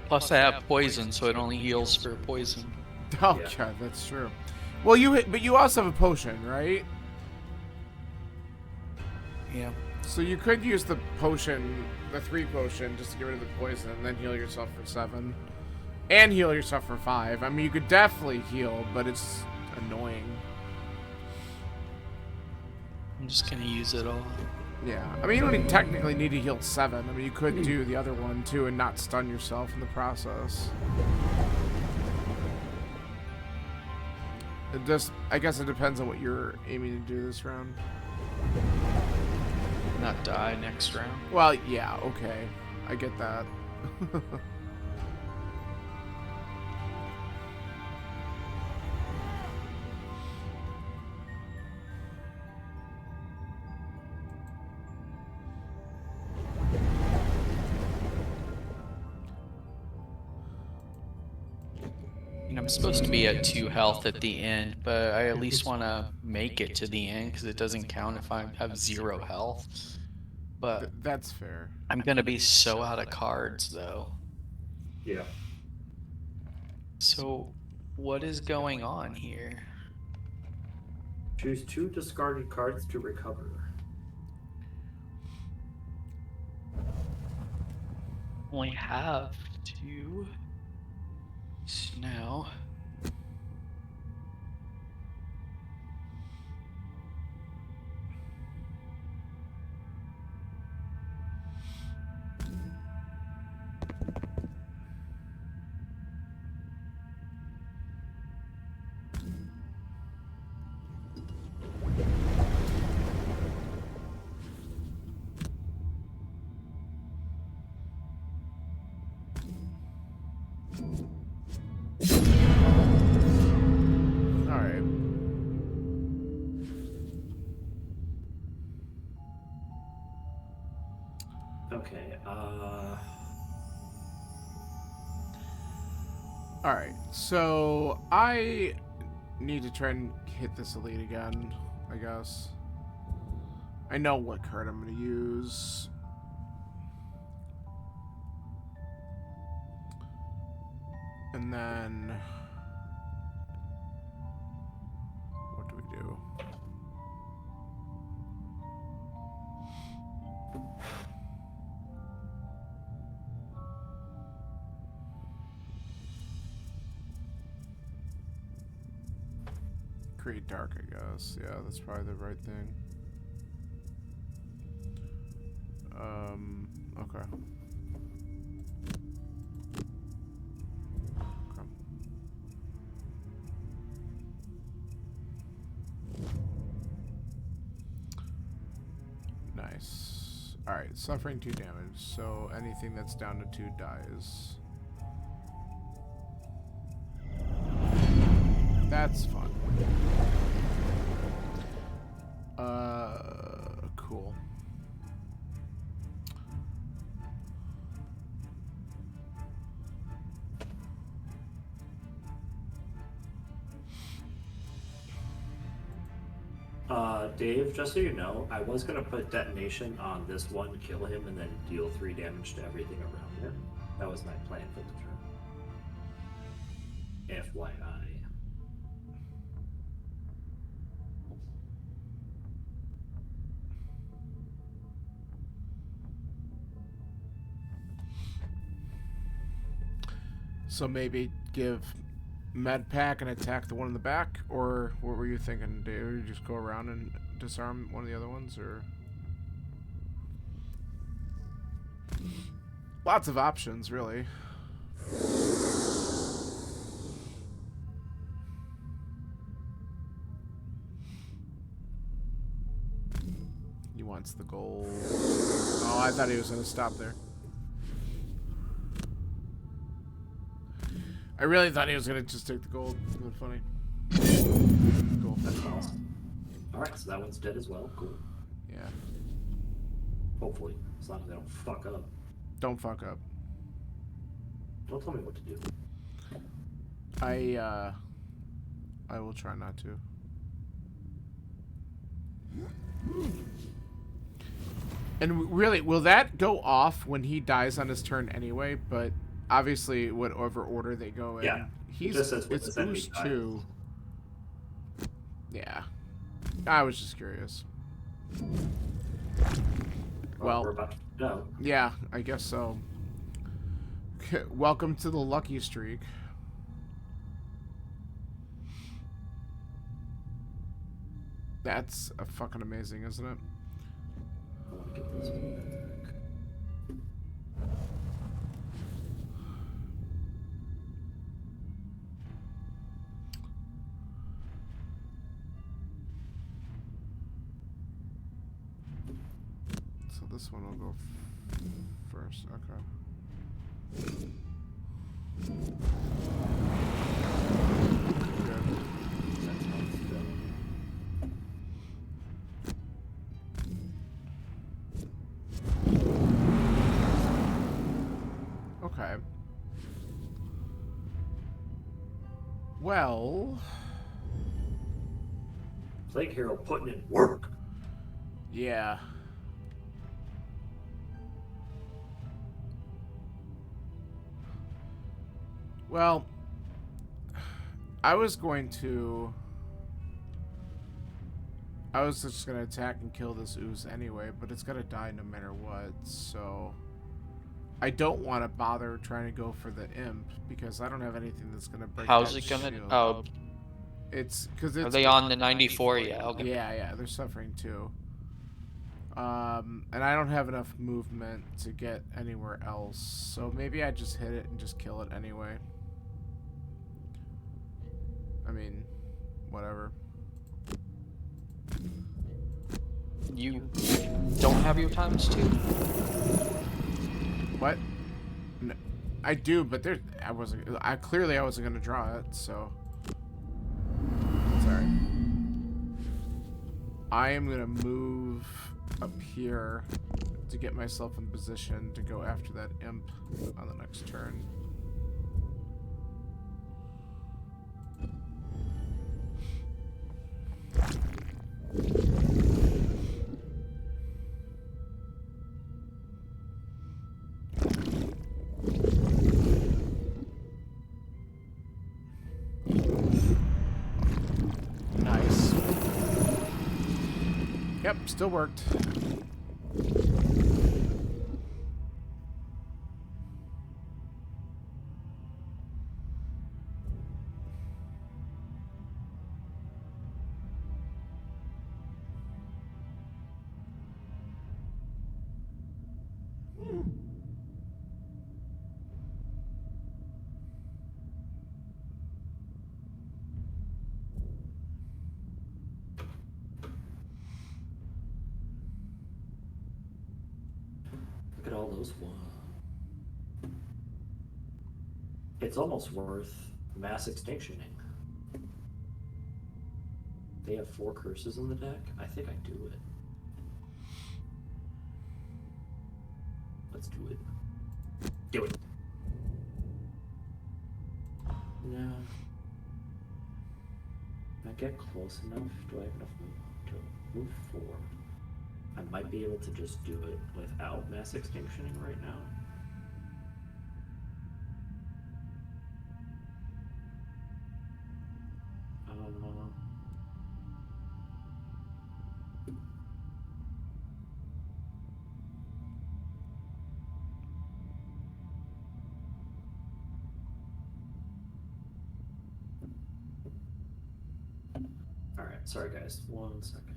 Plus, I have poison, so it only heals for poison. Oh Yeah. god, that's true. Well, but you also have a potion, right? Yeah. So you could use the potion, the 3 potion, just to get rid of the poison, and then heal yourself for 7, and heal yourself for 5. I mean, you could definitely heal, but it's annoying. I'm just gonna use it all. Yeah, I mean, you don't technically need to heal 7. I mean, you could do the other one too and not stun yourself in the process. It just, I guess it depends on what you're aiming to do this round. Not die next round. Well, yeah, okay. I get that. And I'm supposed to be at 2 health at the end, but I at least want to make it to the end because it doesn't count if I have 0 health. But That's fair. I'm gonna be so out of cards though. Yeah. So, what is going on here? Choose 2 discarded cards to recover. Only have 2. So now. Alright. Okay. Alright, so I need to try and hit this elite again, I guess. I know what card I'm going to use. And then... what do we do? Create dark, I guess. Yeah, that's probably the right thing. Okay. Okay. Nice. Alright, suffering 2 damage, so anything that's down to 2 dies. That's fun. Cool. Dave, just so you know, I was gonna put detonation on this one, kill him, and then deal 3 damage to everything around him. That was my plan for the turn. FYI. So maybe give med pack and attack the one in the back, or what were you thinking, Dave? You just go around and disarm one of the other ones, or lots of options, really. He wants the gold. Oh, I thought he was gonna stop there. I really thought he was gonna just take the gold. It would be funny. Cool. That's awesome. Alright, so that one's dead as well. Cool. Yeah. Hopefully, as long as they don't fuck up. Don't fuck up. Don't tell me what to do. I will try not to. And really, will that go off when he dies on his turn anyway? But obviously, whatever order they go in. Yeah. He's just says when it's this enemy Ooze dies. too. Yeah. I was just curious. Well, We're about to know. yeah, I guess so. Welcome to the lucky streak. That's fucking amazing, isn't it? I want to get this one back. So this one will go first. Okay. Good. That's how it's done. Okay. Well, Plague Hero putting in work. yeah. Well, I was just gonna attack and kill this ooze anyway, but it's gonna die no matter what, so I don't want to bother trying to go for the imp because I don't have anything that's gonna break. How's that it gonna? shield. Oh, It's because it's are they on the 94? Yeah. Okay. yeah, they're suffering too. And I don't have enough movement to get anywhere else, so maybe I just hit it and just kill it anyway. I mean, whatever. You don't have your times two? What? No, I do, but there. I wasn't gonna draw it, so. Sorry. I am gonna move up here to get myself in position to go after that imp on the next turn. Nice. Yep, still worked. Look at all those ones. It's almost worth mass extinctioning. They have 4 curses in the deck. I think I do it. Let's do it. Do it. No. Can I get close enough? Do I have enough movement to move forward? I might be able to just do it without mass extinctioning right now. Alright, sorry guys, 1 second.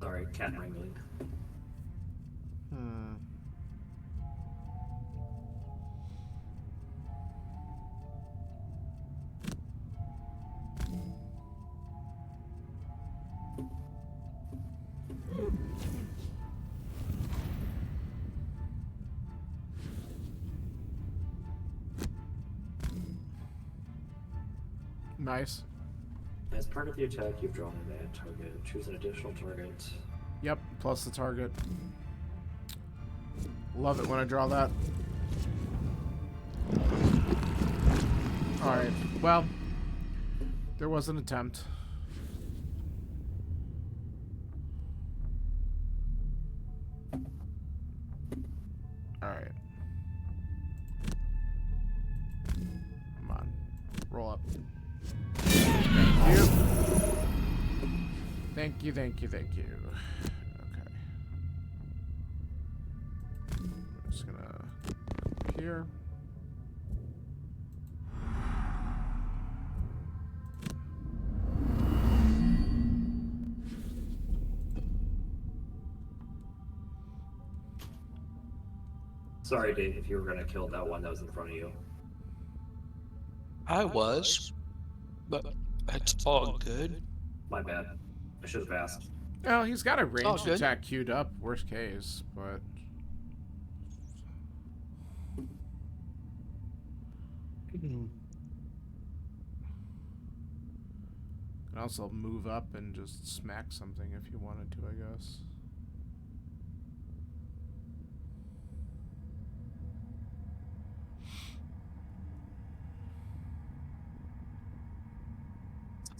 Sorry, cat wrangling. Nice. As part of the attack, you've drawn an add target. Choose an additional target. Yep, plus the target. Love it when I draw that. Alright, well, there was an attempt. Alright. Come on. Roll up. Thank you. Thank you, thank you, thank you. Okay. I'm just gonna up here. Sorry, Dave, if you were gonna kill that one that was in front of you. I was, but it's all good. My bad. I should have asked. Well, he's got a ranged good. attack queued up, worst case, but... Can also move up and just smack something if you wanted to, I guess.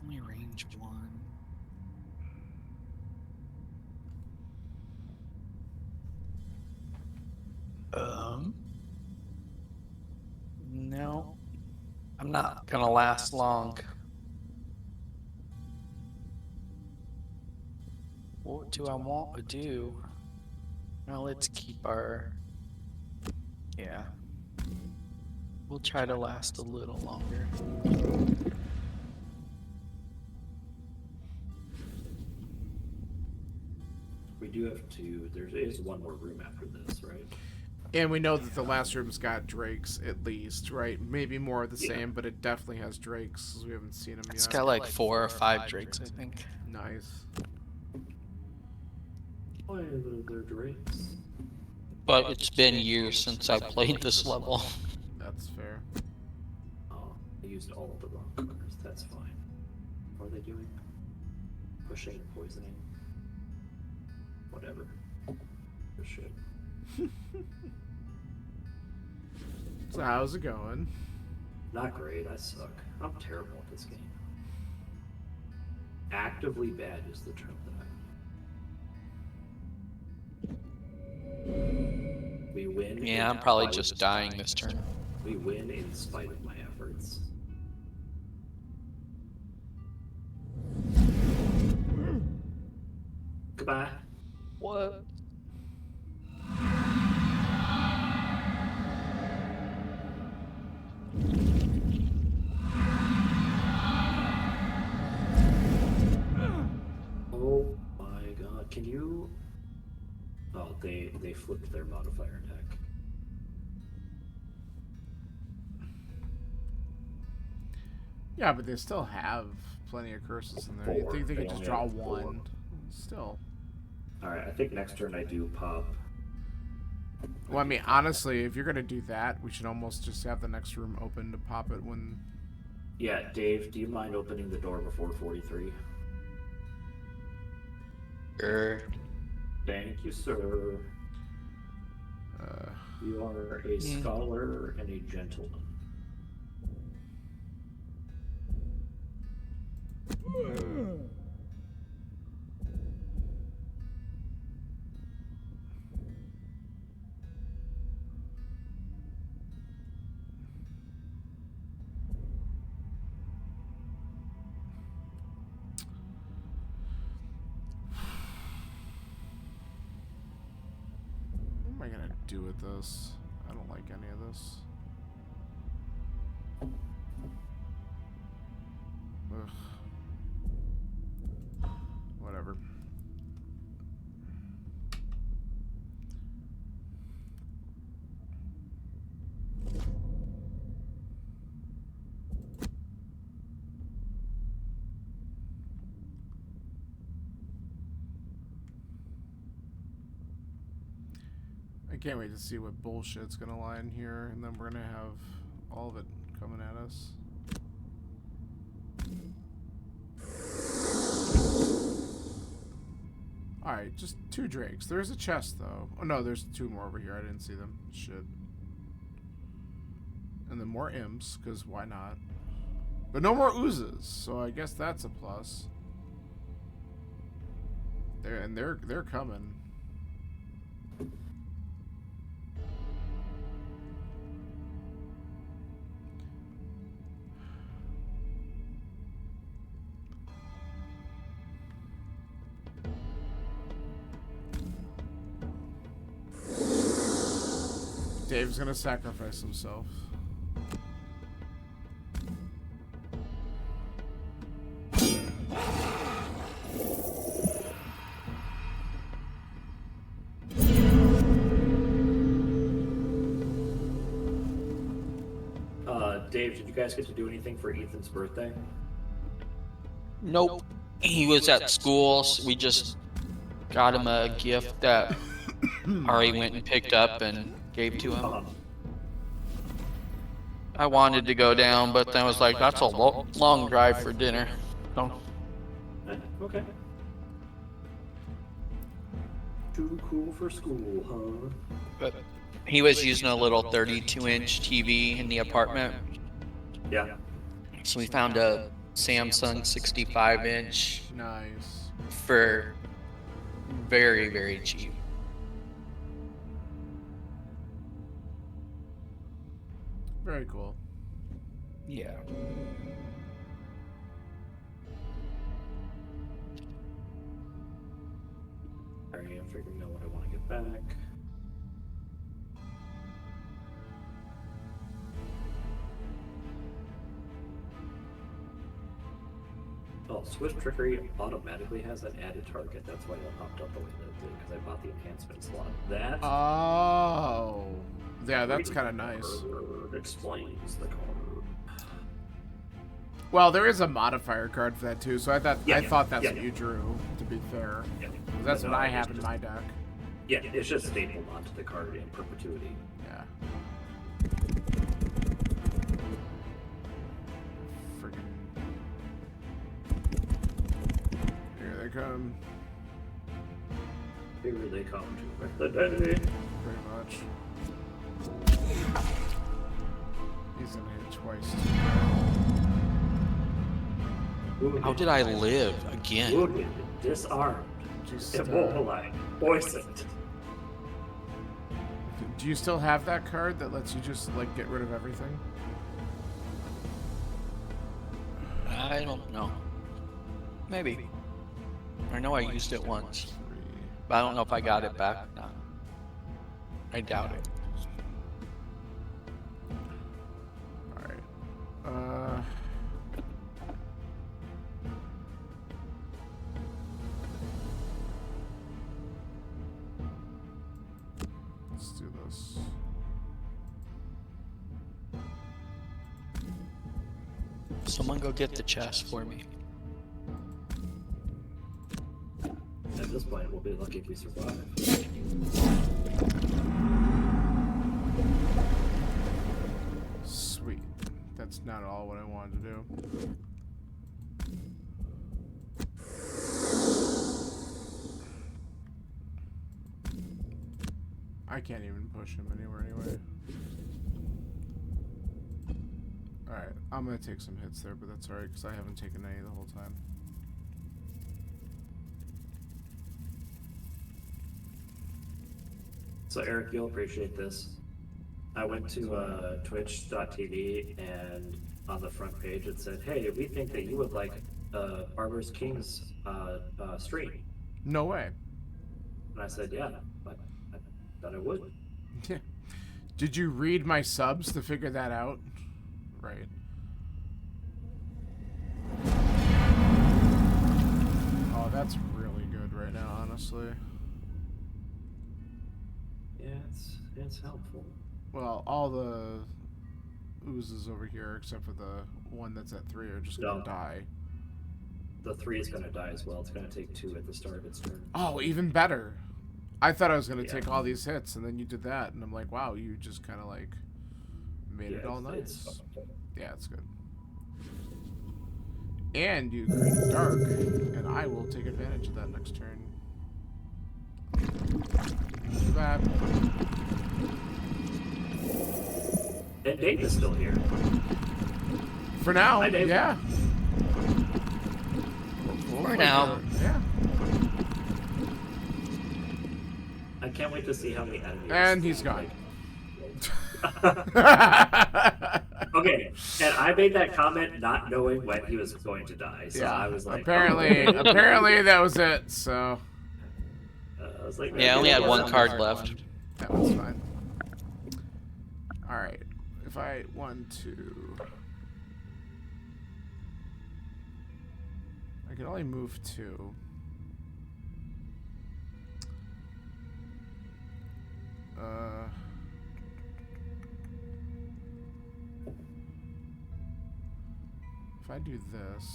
Only range 1. No. I'm not gonna last long. What do I want to do? Well, let's keep our... Yeah. We'll try to last a little longer. We do have to. There is one more room after this, right? And we know that the last room's got drakes, at least, right? Maybe more of the same, but it definitely has drakes, 'cause we haven't seen them It's yet. got like 4 or 5 drakes, I think. Nice. Why are there drakes? But it's been years since I played this level. That's fair. Oh, I used all of the wrong cards. That's fine. What are they doing? Pushing, poisoning. Whatever. Push it. So how's it going? Not great. I suck. I'm terrible at this game. Actively bad is the term that I use. We win. Yeah, I'm probably just dying this turn. We win in spite of my efforts. Goodbye. What? Oh my god, can you... Oh, they flipped their modifier attack. Yeah, but they still have plenty of curses in there. You Four. think they They could just only draw have four. one? Still. Alright, I think next turn I do pop. Well, I mean, honestly, if you're gonna do that, we should almost just have the next room open to pop it when... Yeah, Dave, do you mind opening the door before 43? Thank you, sir. You are a scholar and a gentleman. am I gonna do with this? I don't like any of this. Ugh. Whatever. I can't wait to see what bullshit's gonna lie in here, and then we're gonna have all of it coming at us. Alright, just 2 drakes. There's a chest, though. Oh, no, there's 2 more over here. I didn't see them. Shit. And then more imps, because why not? But no more oozes, so I guess that's a plus. They're coming. Dave's gonna sacrifice himself. Dave, did you guys get to do anything for Ethan's birthday? Nope. He was at school. So we just got him a gift that Ari went and picked up and gave to him. I wanted to go down, but then I was like, that's a long drive for dinner. So, Okay. Too cool for school, huh? but he was using a little 32-inch TV in the apartment. Yeah. So we found a Samsung 65-inch Nice. for very, very cheap. Very cool. Yeah. Alright, I'm figuring out what I want to get back. Oh, Swiss Trickery automatically has an added target. That's why that popped up the way that it did, because I bought the enhancement slot. That Oh. Yeah, that's kind of nice. explains the card. Well, there is a modifier card for that too, so I thought Yeah, that's yeah, what you drew, to be fair. Yeah. That's No, what I it's have in just- my deck. Yeah, it's just stapled onto the card in perpetuity. Yeah. Freaking. Here they come, Here they come to wreck the day. pretty much. He's gonna hit twice. How did I live again? Wounded, disarmed, Just, immobilized, poisoned. do you still have that card that lets you just, like, get rid of everything? I don't know. Maybe. I know I used it once, 3. but I don't know if I got it back. No. I doubt it. Alright. Let's do this. Someone go get the chest for me. At this point, we'll be lucky if we survive. Sweet. That's not at all what I wanted to do. I can't even push him anywhere anyway. Alright, I'm gonna take some hits there, but that's alright because I haven't taken any the whole time. So Eric, you'll appreciate this. I went to twitch.tv and on the front page it said, hey, we think that you would like Barber's King's stream. No way. And I said, yeah, but Thought I would. Yeah. Did you read my subs to figure that out? Right. Oh, that's really good right now, honestly. Yeah, it's helpful. Well, all the oozes over here, except for the one that's at 3, are just gonna No. die. The 3 is gonna die as well. It's gonna take 2 at the start of its turn. Oh, even better. I thought I was gonna Yeah. take all these hits, and then you did that, and I'm like, wow, you just kind of like made it all nice. Yeah, it's good. And you green dark, and I will take advantage of that next turn. Too bad. And Dave is still here. For now, Hi, Dave. yeah. For now. Yeah. I can't wait to see how many enemies. And he's gone. Okay, and I made that comment not knowing when he was going to die, so I was like, apparently that was it. So I was like, Yeah, I only had one card card left. that was fine. All right, if I want to, I can only move 2. If I do this,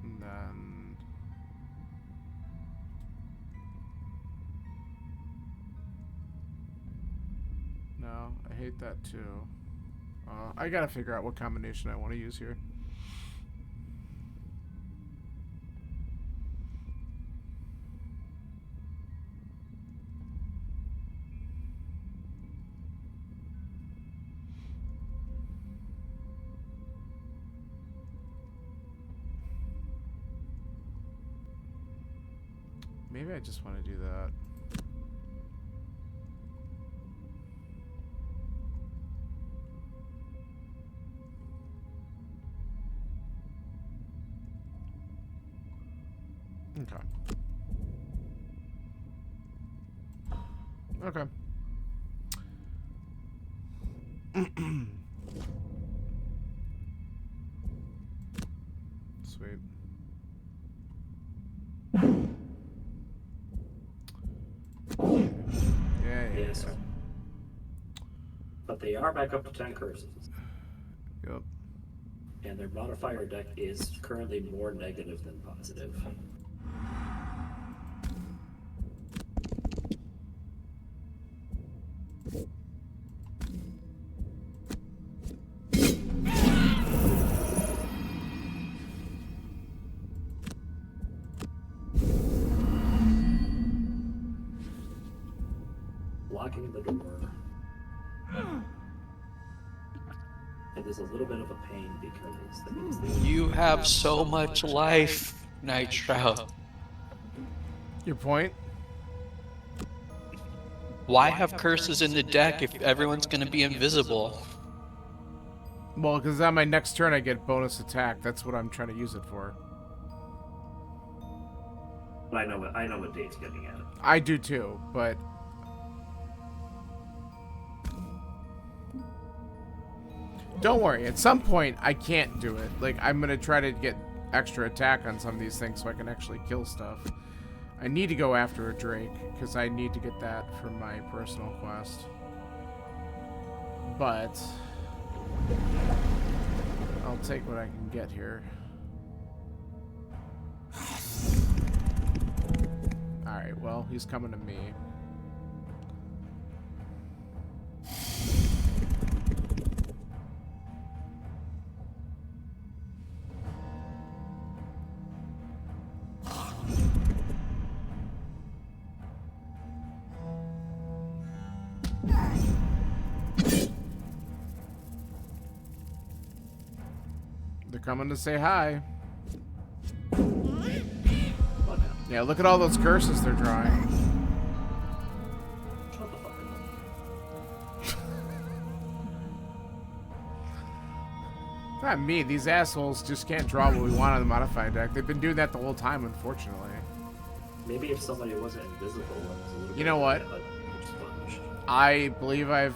and then no, I hate that too. I gotta figure out what combination I want to use here. Maybe I just want to do that. Okay. Okay. Sweet. Yeah. Yes. But they are back up to 10 curses. Yep. And their modifier deck is currently more negative than positive. Locking the door. It is a little bit of a pain because that means they You have so much life, Nitro. Your point? Why have curses in the deck if everyone's gonna be invisible? Well, because on my next turn I get bonus attack. That's what I'm trying to use it for. But I know what Dave's getting at. I do too, but don't worry. At some point, I can't do it. Like, I'm gonna try to get extra attack on some of these things so I can actually kill stuff. I need to go after a Drake because I need to get that for my personal quest. But I'll take what I can get here. Alright, well, he's coming to me. They're coming to say hi. Yeah, look at all those curses they're drawing. Shut the fuck up. Not me. These assholes just can't draw what we want on the modified deck. They've been doing that the whole time, unfortunately. Maybe if somebody wasn't invisible, it was a little You know what? Sponge. I believe I've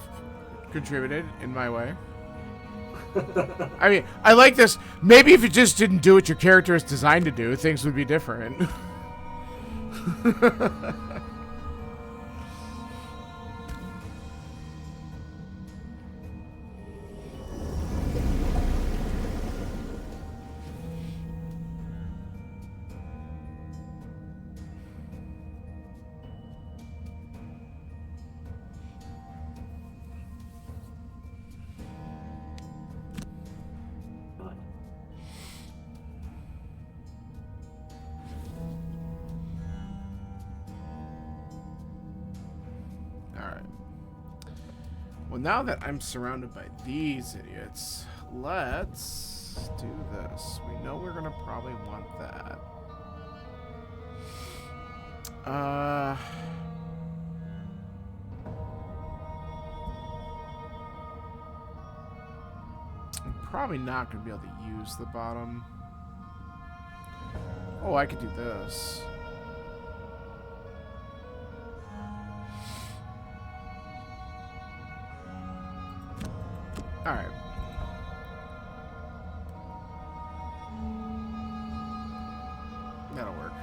contributed in my way. I mean, I like this. Maybe if you just didn't do what your character is designed to do, things would be different. Alright. Well, now that I'm surrounded by these idiots, let's do this. We know we're gonna probably want that. I'm probably not gonna be able to use the bottom. Oh, I could do this. All right. That'll work.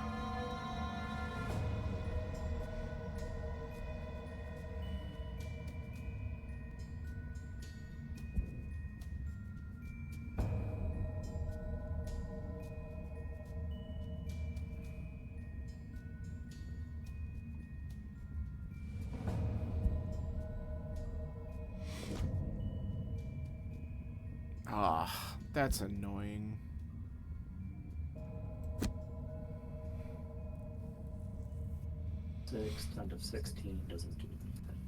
Ah, that's annoying. Six times of 16 doesn't do anything.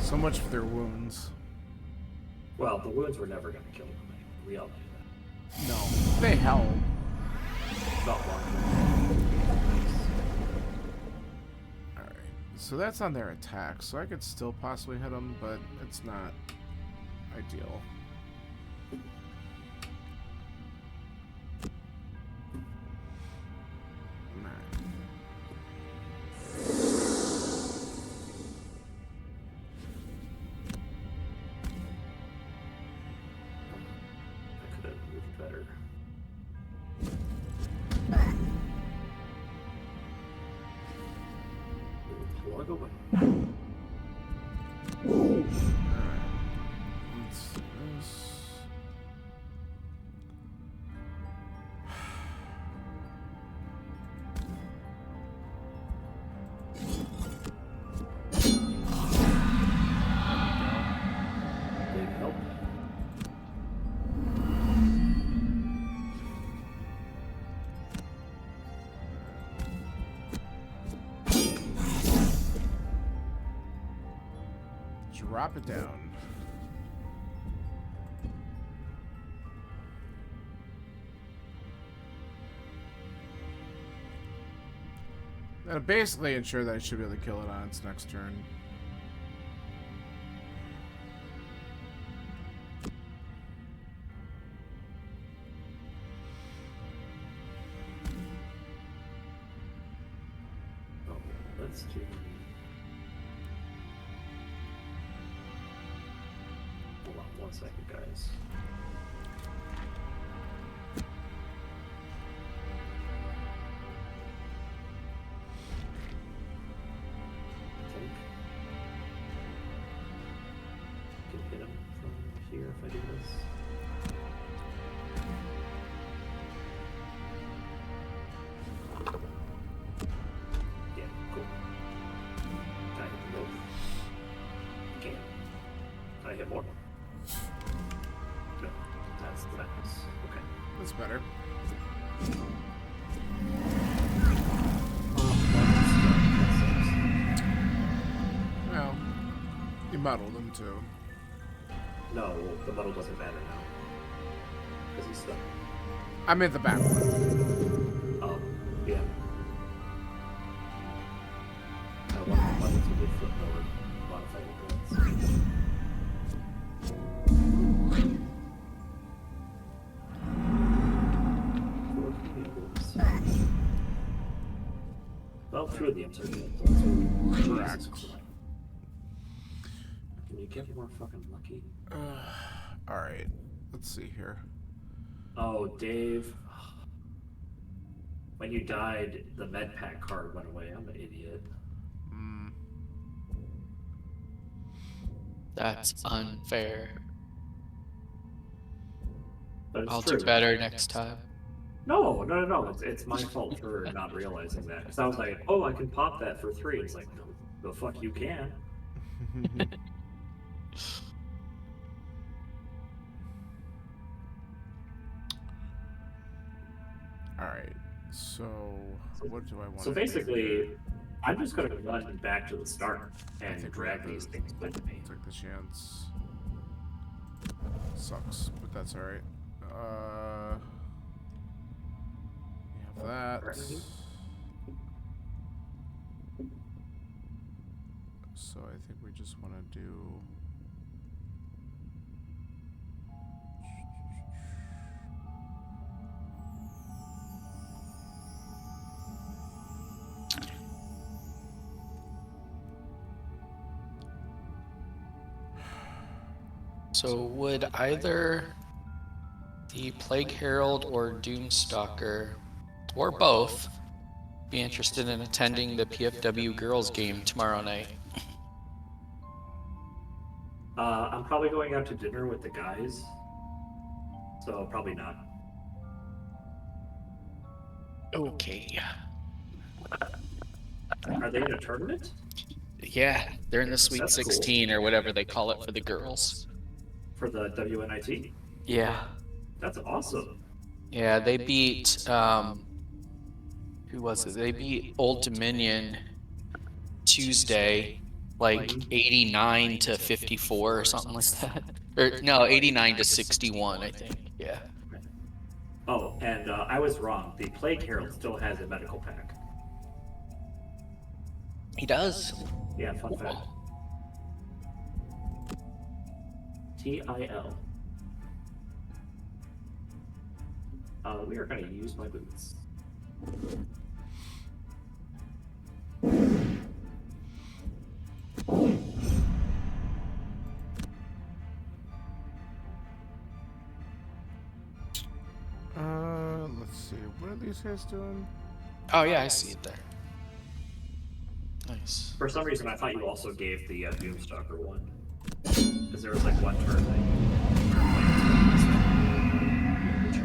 So much for their wounds. Well, the wounds were never going to kill them. We all knew that. No, they help. Not one. Alright, so that's on their attack, so I could still possibly hit them, but it's not ideal. I could have moved better. Plug away. Alright, let's do this. Big help. Drop it down. That'll basically ensure that I should be able to kill it on its next turn. Oh, let's do. Hold on 1 second, guys. I think I can hit him from here if I do this. Yeah, cool. Can I hit them both? Can. Can I hit more? No, that's the max. Okay. That's better. Well, you muddled him too. No, the muddle doesn't matter now. Because he's stuck. I'm in the back one. Oh, yeah. One of the buttons will be flipped over. Modify your bullets. Well, 2 of the M's are good. Correct. Can you get more fucking lucky? All right. Let's see here. Oh, Dave. When you died, the med pack card went away. I'm an idiot. That's unfair. But it's I'll true. do better next time. No. It's my fault for not realizing that. Because I was like, oh, I can pop that for 3. It's like, no, the fuck you can. All right. So what do I want? So basically, I'm just going to run back to the start and drag these things with me. Took the chance. Sucks, but that's all right. We have that. So I think we just want to do. So would either the Plague Herald or Doomstalker, or both, be interested in attending the PFW girls game tomorrow night? I'm probably going out to dinner with the guys. So probably not. Okay. Are they in a tournament? Yeah, they're in the Sweet That's cool. 16 or whatever they call it for the girls. For the WNIT? Yeah. That's awesome. Yeah, they beat, who was it? They beat Old Dominion Tuesday, like 89 to 54 or something like that. Or no, 89 to 61, I think. Yeah. Oh, and I was wrong. The Plague Herald still has a medical pack. He does. Yeah, fun fact. TIL. We are going to use my boots. Let's see. What are these guys doing? Oh yeah, I see it there. Nice. For some reason, I thought you also gave the Doomstalker one. Because there was like one turn that you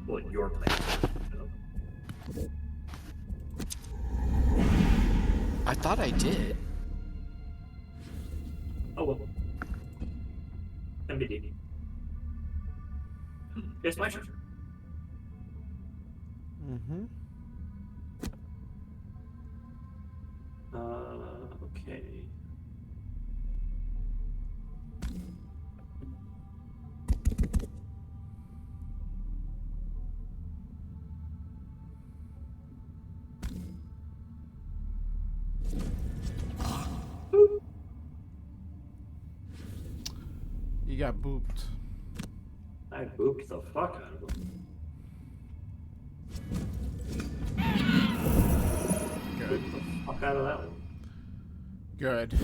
well, you're playing. I thought I did. Oh well. MBD. It's my turn. Mm-hmm. Okay. You got booped. I booped the fuck out of him. Good. Booped the fuck out of that one. Good.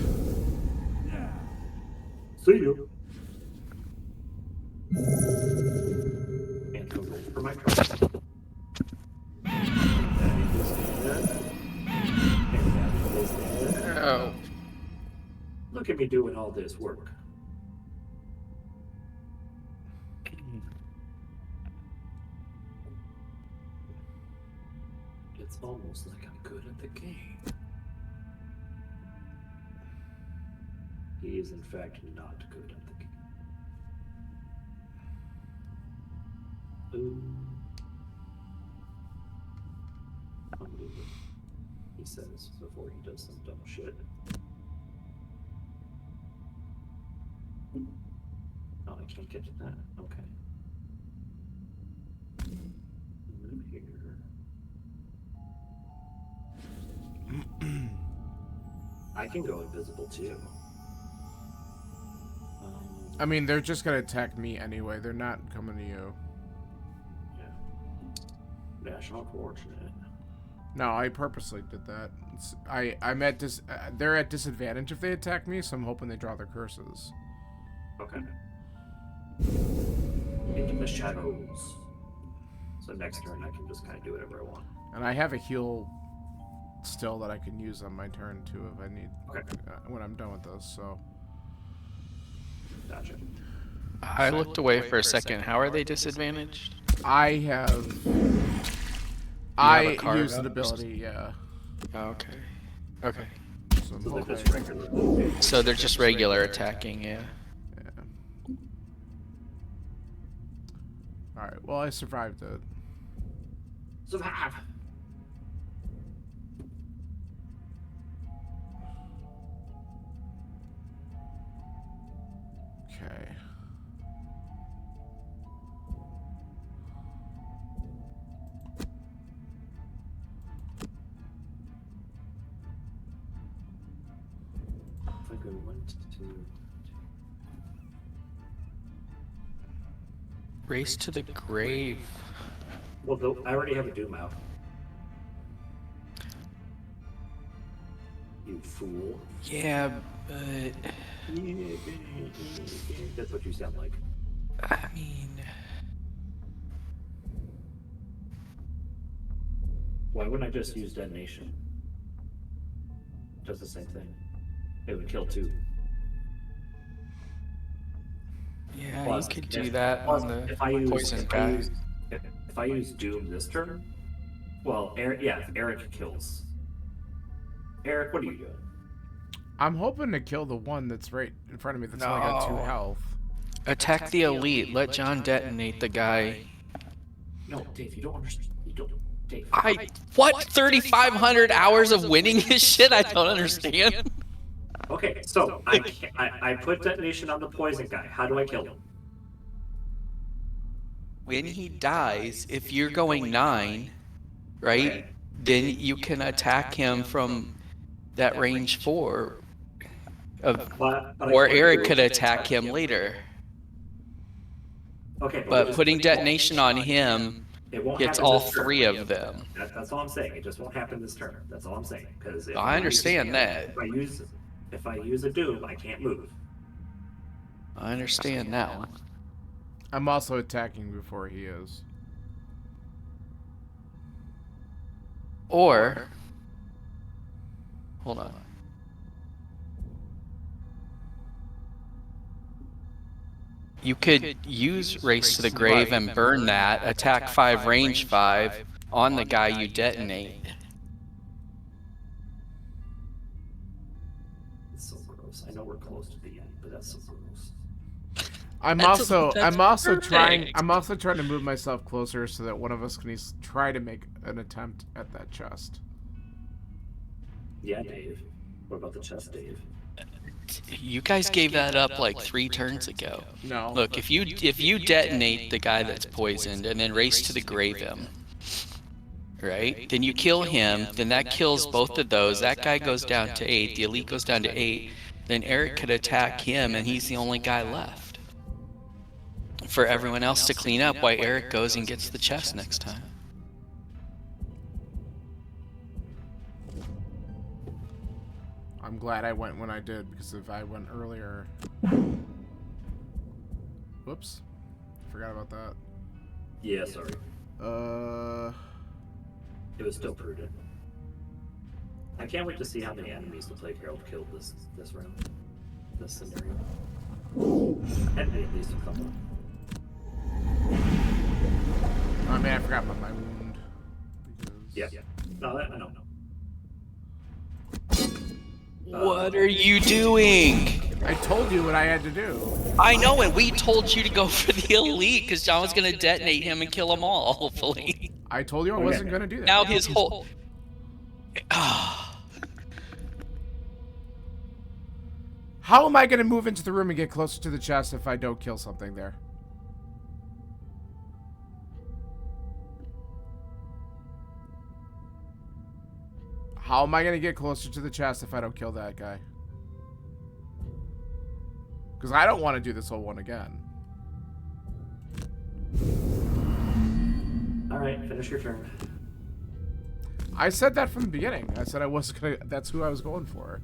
See you. And go for my truck. Oh. Look at me doing all this work. It's almost like I'm good at the game. He is, in fact, not good at the game. Unbelievable. He says before he does some dumb shit. Oh, I can't get to that. Okay. I can go invisible too. I mean, they're just gonna attack me anyway. They're not coming to you. Yeah. That's unfortunate. No, I purposely did that. I'm at they're at disadvantage if they attack me, so I'm hoping they draw their curses. Okay. Into the shadows. So next turn I can just kind of do whatever I want. And I have a heal still that I can use on my turn too if I need. Okay. When I'm done with this, so. Gotcha. I looked away for a second. How are they disadvantaged? I have. have a I card use an up? ability, yeah. Okay. Okay. So I'm So they're hoping- just regular. So they're just regular attacking, yeah. Yeah. Alright, well, I survived it. Survive. Okay. If I go 1, 2. Race to the grave. Well, I already have a Doom out. You fool. Yeah, but That's what you sound like. I mean, Why wouldn't I just use detonation? Does the same thing. It would kill 2. yeah, Plus, you could if- do that plus, on the if I use, poison if I guy. use, if I use Doom this turn, well, Eric, yeah, if Eric kills. Eric, what are you doing? I'm hoping to kill the one that's right in front of me that's only got 2 No. health. Attack the elite. Let John detonate the guy. No, Dave, you don't understand. You don't, Dave. What? 3,500 hours of winning this shit? I don't understand. Okay, so I put detonation on the poison guy. How do I kill him? When he dies, if you're going 9, right, Okay. then you can attack him from that range 4. But I Or put- Eric could attack him later. Okay, But putting detonation on him it won't gets happen all this turn. 3 of them. That's all I'm saying. It just won't happen this turn. That's all I'm saying. Because I understand that. If I use a Doom, I can't move. I understand now. I'm also attacking before he is. Or, hold on. You could use Race to the Grave and burn that, attack 5, range 5 on the guy you detonate. It's so gross. I know we're close to the end, but that's so gross. I'm also perfect. trying to move myself closer so that one of us can try to make an attempt at that chest. Yeah, Dave. What about the chest, Dave? You guys gave that up like 3 turns ago. No. Look, if you detonate the guy that's poisoned and then Race to the Grave him, right? Then you kill him, then that kills both of those. That guy goes down to 8, the elite goes down to 8. Then Eric could attack him and he's the only guy left. For everyone else to clean up while Eric goes and gets the chest next time. I'm glad I went when I did, because if I went earlier... Whoops. Forgot about that. Yeah, sorry. It was still prudent. I can't wait to see how many enemies the Plague Herald killed this round. This scenario. Had to be at least a couple. I mean, I forgot about my wound. Because... Yeah. No, I know. What are you doing? I told you what I had to do. I know, and we told you to go for the elite because John was going to detonate him and kill them all, hopefully. I told you I wasn't going to do that. Now his whole... How am I going to move into the room and get closer to the chest if I don't kill something there? How am I gonna get closer to the chest if I don't kill that guy? Because I don't want to do this whole one again. All right, finish your turn. I said that from the beginning. I said I wasn't gonna. That's who I was going for.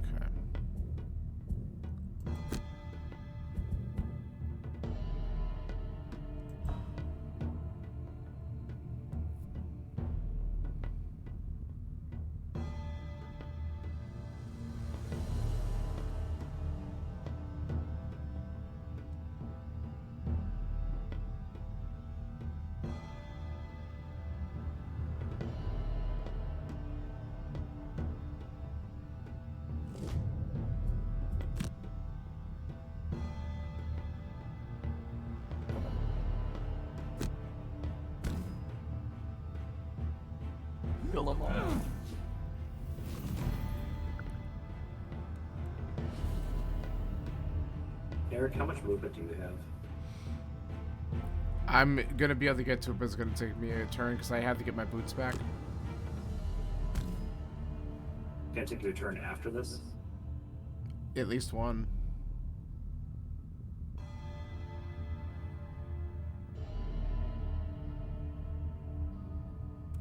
Okay. Kill 'em all. Eric, how much movement do you have? I'm gonna be able to get to it, but it's gonna take me a turn because I have to get my boots back. Can I take you a turn after this? At least one.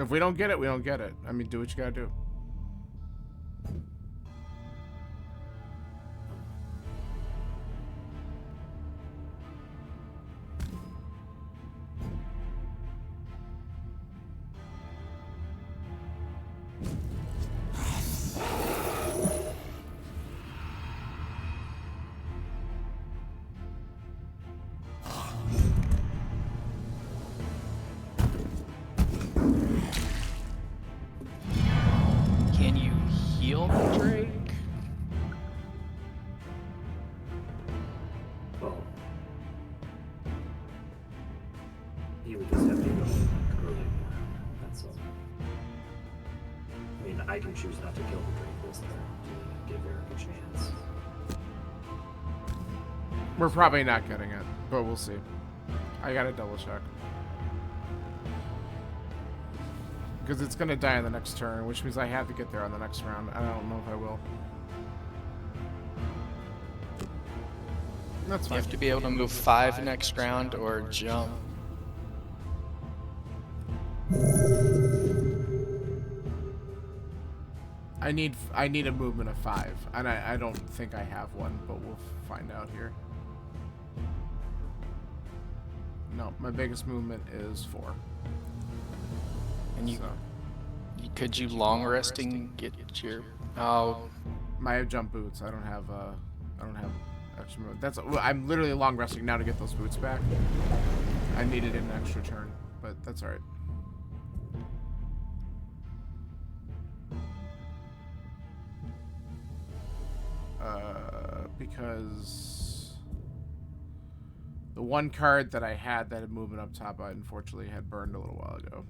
If we don't get it, we don't get it. I mean, do what you gotta do. Can you heal Drake? Well, you would just have to go early. That's all. I mean, I can choose not to kill the Drake this turn to give Eric a chance. We're probably not getting it, but we'll see. I gotta double check. Because it's gonna die on the next turn, which means I have to get there on the next round. I don't know if I will. That's You fine. have to be able to move 5 next round or jump. I need a movement of 5, and I don't think I have one, but we'll find out here. No, my biggest movement is 4. And you, So, could you long resting get your? Oh, I have jump boots. I don't have extra movement. That's I'm literally long resting now to get those boots back. I needed an extra turn, but that's all right. Because The one card that I had that had movement up top, I unfortunately had burned a little while ago.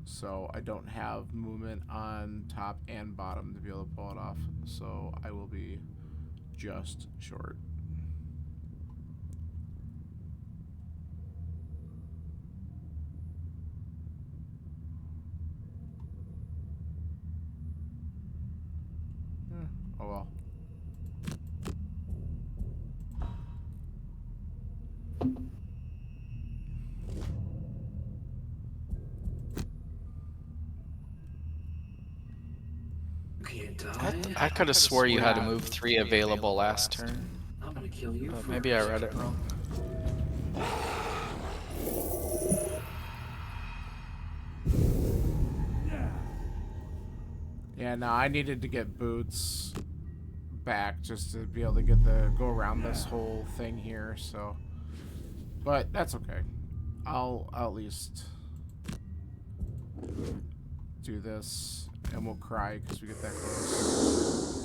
So I don't have movement on top and bottom to be able to pull it off. So I will be just short. Oh well. You can't die. I could have swore you had to move 3 available last turn. I'm gonna kill you. But maybe I read it wrong. Yeah, no, I needed to get boots back just to be able to get the go around this whole thing here, so but that's okay. I'll at least do this and we'll cry because we get that close.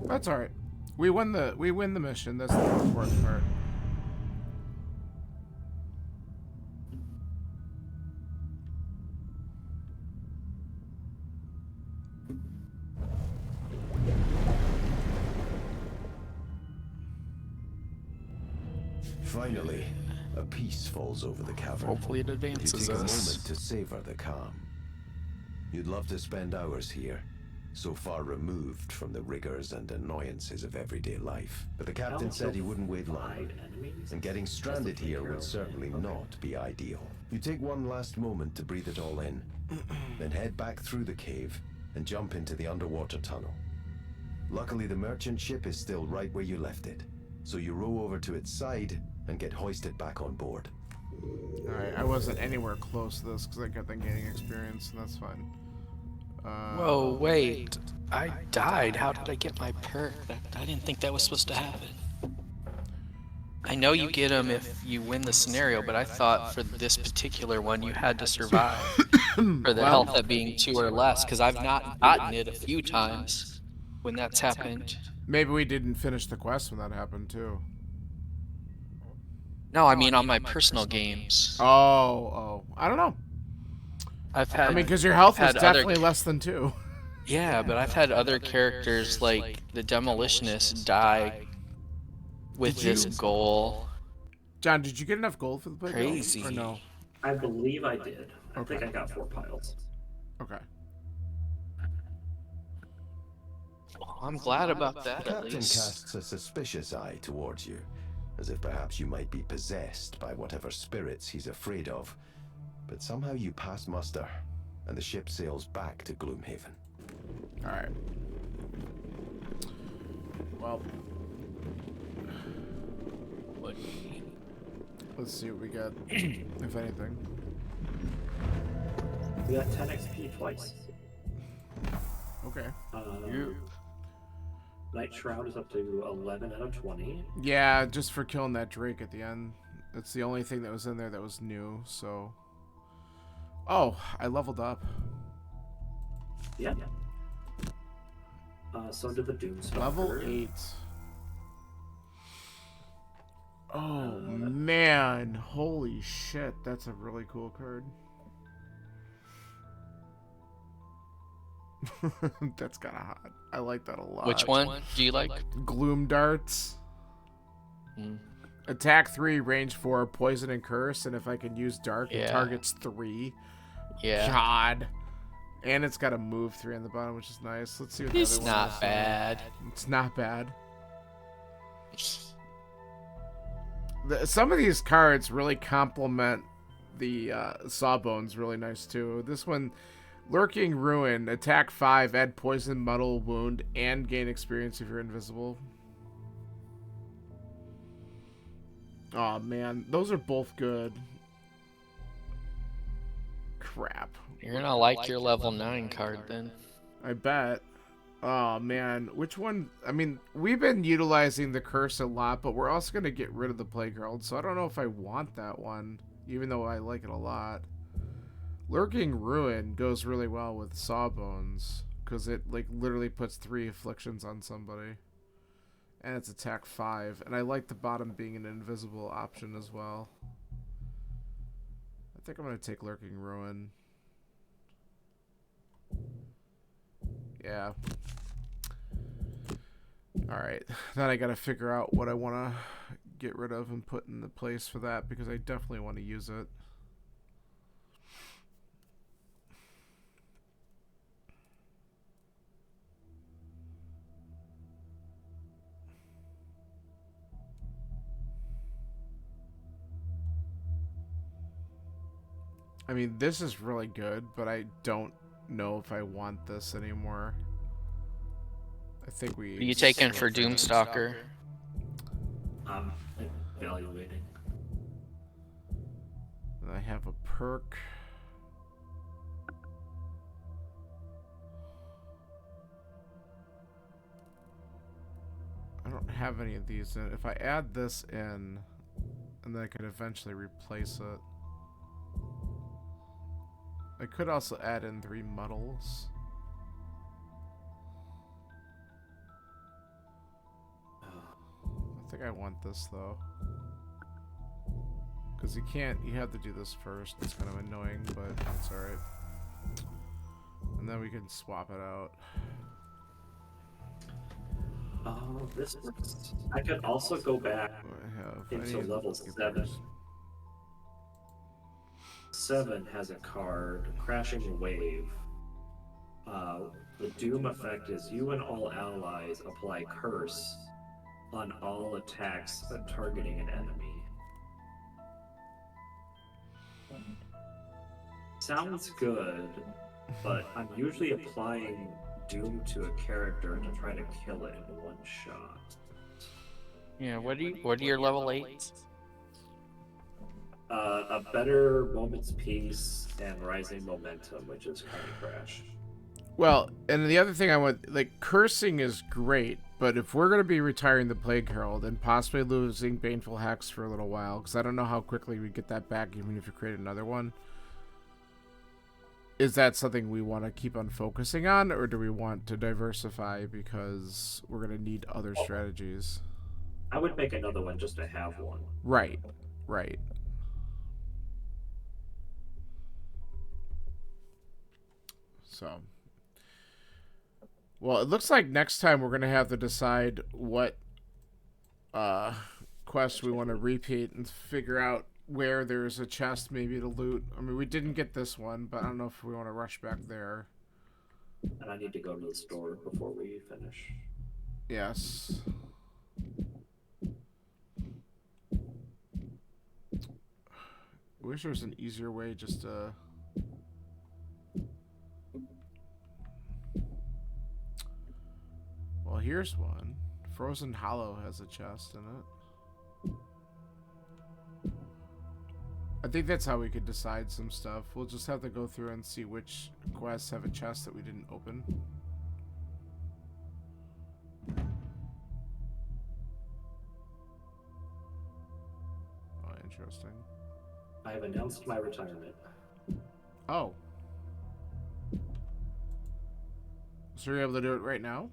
That's all right. We win the mission. That's the important part. Finally, a peace falls over the cavern. Hopefully it You advances take a moment us. to savor the calm. You'd love to spend hours here, so far removed from the rigors and annoyances of everyday life. But the captain said he wouldn't wait long, and getting stranded here would certainly not be ideal. You take one last moment to breathe it all in, then head back through the cave and jump into the underwater tunnel. Luckily, the merchant ship is still right where you left it, so you row over to its side and get hoisted back on board. Alright, I wasn't anywhere close to this because I kept on gaining experience, and that's fine. Whoa, wait. I died. How did I get my perk? I didn't think that was supposed to happen. I know you get them if you win the scenario, but I thought for this particular one you had to survive. For the health at being 2 or less, because I've not gotten it a few times when that's happened. Maybe we didn't finish the quest when that happened too. No, I mean on my personal games. Oh, I don't know. I've had. I mean, because your health is had other- definitely less than 2. Yeah, but I've had other characters like the Demolitionist die with this goal. John, did you get enough gold for the play? Crazy. Or no? I believe I did. I Okay. think I got 4 piles. Okay. Well, I'm glad about The that at captain least. casts a suspicious eye towards you, as if perhaps you might be possessed by whatever spirits he's afraid of. But somehow you pass muster, and the ship sails back to Gloomhaven. Alright. Well, let's see what we got, if anything. We got 10 XP twice. Okay. Night Shroud is up to 11 out of 20. Yeah, just for killing that Drake at the end. That's the only thing that was in there that was new, so... Oh, I leveled up. Yeah. So did the Doomstalker. Level 8. Oh, man. Holy shit. That's a really cool card. That's kind of hot. I like that a lot. Which one do you like? Gloom Darts. Attack 3, range 4, poison and curse, and if I can use dark, it Yeah. targets 3. Yeah. God. And it's got a move 3 on the bottom, which is nice. Let's see what the It's other one not is. bad. It's not bad. Some of these cards really complement the Sawbones really nice too. This one, Lurking Ruin, attack 5, add poison, muddle, wound, and gain experience if you're invisible. Oh man, those are both good. Crap. You're gonna like your level 9 card then. I bet. Oh man, which one? I mean, we've been utilizing the curse a lot, but we're also gonna get rid of the Plague Herald, so I don't know if I want that one, even though I like it a lot. Lurking Ruin goes really well with Sawbones, because it like literally puts 3 afflictions on somebody. And it's attack 5, and I like the bottom being an invisible option as well. I think I'm gonna take Lurking Ruin. Yeah. Alright, then I gotta figure out what I want to get rid of and put in the place for that, because I definitely want to use it. I mean, this is really good, but I don't know if I want this anymore. I think we... What are you taking for Doomstalker? I'm evaluating. And I have a perk. I don't have any of these in. If I add this in, and then I could eventually replace it. I could also add in 3 muddles. I think I want this though. Because you have to do this first. It's kind of annoying, but that's alright. And then we can swap it out. Oh, this works. I could also go back into level 7. 7 has a card, Crashing Wave. The Doom effect is you and all allies apply Curse on all attacks targeting an enemy. Sounds good, but I'm usually applying Doom to a character to try to kill it in one shot. Yeah, what are your level 8s? A better Moment's Peace and Rising Momentum, which is Candy Crash. Well, and the other thing I want, like, cursing is great, but if we're going to be retiring the Plague Herald and possibly losing Baneful Hex for a little while, because I don't know how quickly we get that back, even if you create another one, is that something we want to keep on focusing on, or do we want to diversify because we're going to need other strategies? I would make another one just to have one. Right, right. So, well, it looks like next time we're going to have to decide what quest we want to repeat and figure out where there's a chest maybe to loot. I mean, we didn't get this one, but I don't know if we want to rush back there. And I need to go to the store before we finish. Yes. I wish there was an easier way just to... Well, here's one. Frozen Hollow has a chest in it. I think that's how we could decide some stuff. We'll just have to go through and see which quests have a chest that we didn't open. Oh, interesting. I have announced my retirement. Oh. So you're able to do it right now?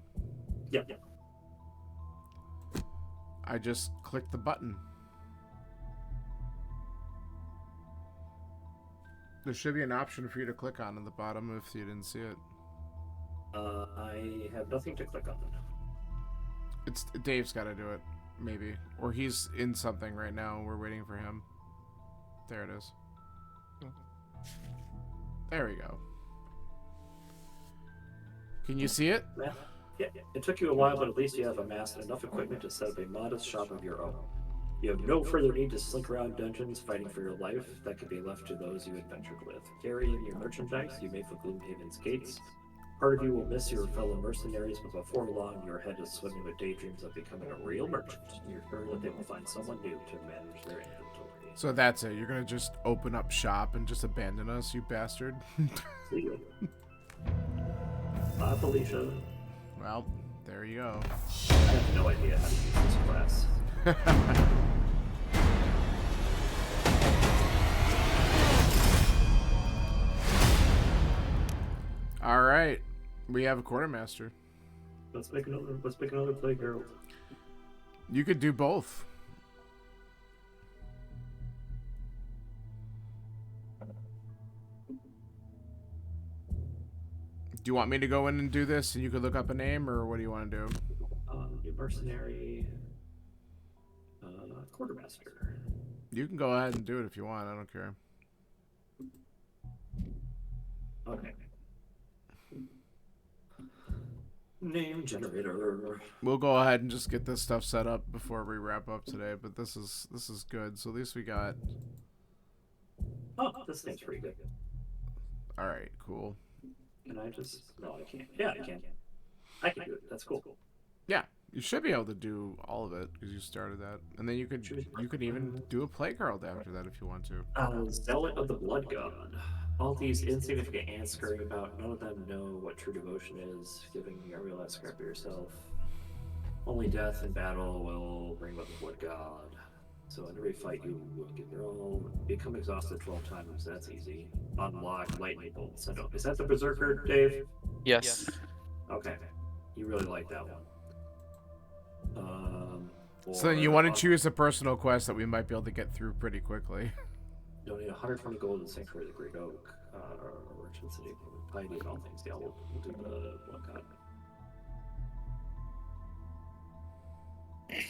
Yep. I just clicked the button. There should be an option for you to click on the bottom if you didn't see it. I have nothing to click on. It's Dave's got to do it, maybe, or he's in something right now. And we're waiting for him. There it is. There we go. Can you see it? Yeah, it took you a while, but at least you have amassed enough equipment to set up a modest shop of your own. You have no further need to slink around dungeons fighting for your life. That could be left to those you adventured with. Carry in your merchandise you made for Gloomhaven's gates. Part of you will miss your fellow mercenaries, but before long your head is swimming with daydreams of becoming a real merchant. You're sure that they will find someone new to manage their inventory. So that's it. You're gonna just open up shop and just abandon us, you bastard. See you. Bye, Felicia. Well, there you go. I have no idea how to use this class. All right, we have a quartermaster. Let's make another Plague Herald. You could do both. Do you want me to go in and do this, and you could look up a name, or what do you want to do? New mercenary, quartermaster. You can go ahead and do it if you want. I don't care. Okay. Name generator. We'll go ahead and just get this stuff set up before we wrap up today. But this is good. So at least we got. Oh, this thing's pretty good. All right, cool. Can I just? No, I can't. Yeah, I can. I can do it. That's cool. Yeah, you should be able to do all of it because you started that, and then you could even do a Plague Herald after that if you want to. Zealot of the Blood God. All these insignificant ants scurrying about, none of them know what true devotion is, giving every last scrap of yourself. Only death and battle will bring about the Blood God. So in every fight you will give your all, become exhausted 12 times, that's easy. Unlock lightning bolt. Is that the Berserker, Dave? Yes. Okay. You really like that one. So then you want to choose a personal quest that we might be able to get through pretty quickly. Donate 120 gold to the Sanctuary of the Great Oak, or Merchant City, Piety and all things. Yeah, we'll do the Blood God. Okay.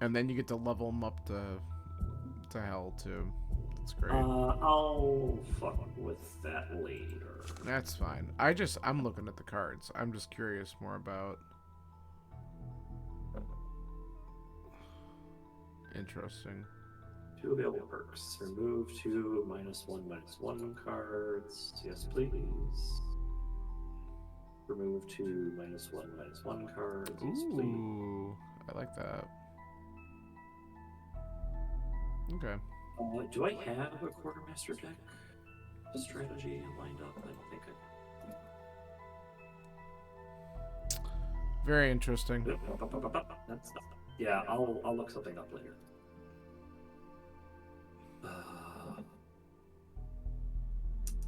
And then you get to level them up to hell too. That's great. I'll fuck with that later. That's fine. I'm looking at the cards. I'm just curious more about. Interesting. 2 available perks. Remove 2 -1/-1 cards. Yes, please. Remove 2 -1/-1 cards. Yes, please. Ooh, I like that. Okay. Do I have a quartermaster deck strategy lined up? I don't think I. Very interesting. That's yeah. I'll look something up later.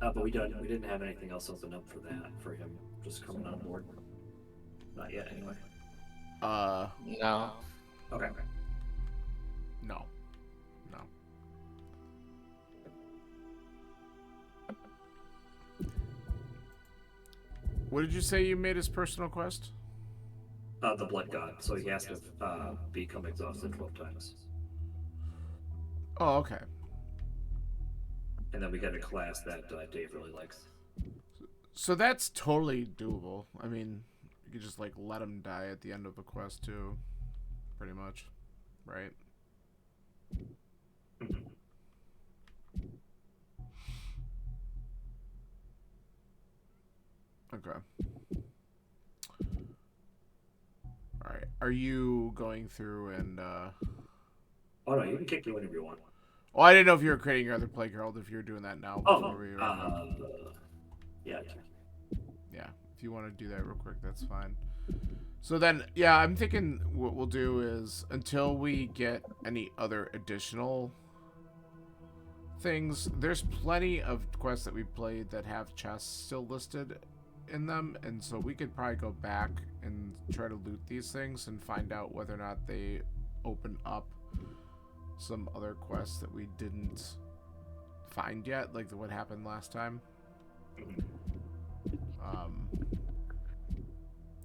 But we didn't have anything else open up for that for him just coming on board. Not yet, anyway. No. Okay. No. What did you say you made his personal quest? The Blood God. So he has to become exhausted 12 times. Oh, okay. And then we get a class that Dave really likes. So that's totally doable. I mean, you could just like let him die at the end of a quest too, pretty much, right? Okay. All right. Are you going through and? Oh no, you can kick me whenever you want. Oh, I didn't know if you were creating your other Plague Herald. If you're doing that now. Yeah. Yeah. If you want to do that real quick, that's fine. So then, yeah, I'm thinking what we'll do is until we get any other additional things, there's plenty of quests that we played that have chests still listed in them, and so we could probably go back and try to loot these things and find out whether or not they open up some other quests that we didn't find yet, like what happened last time.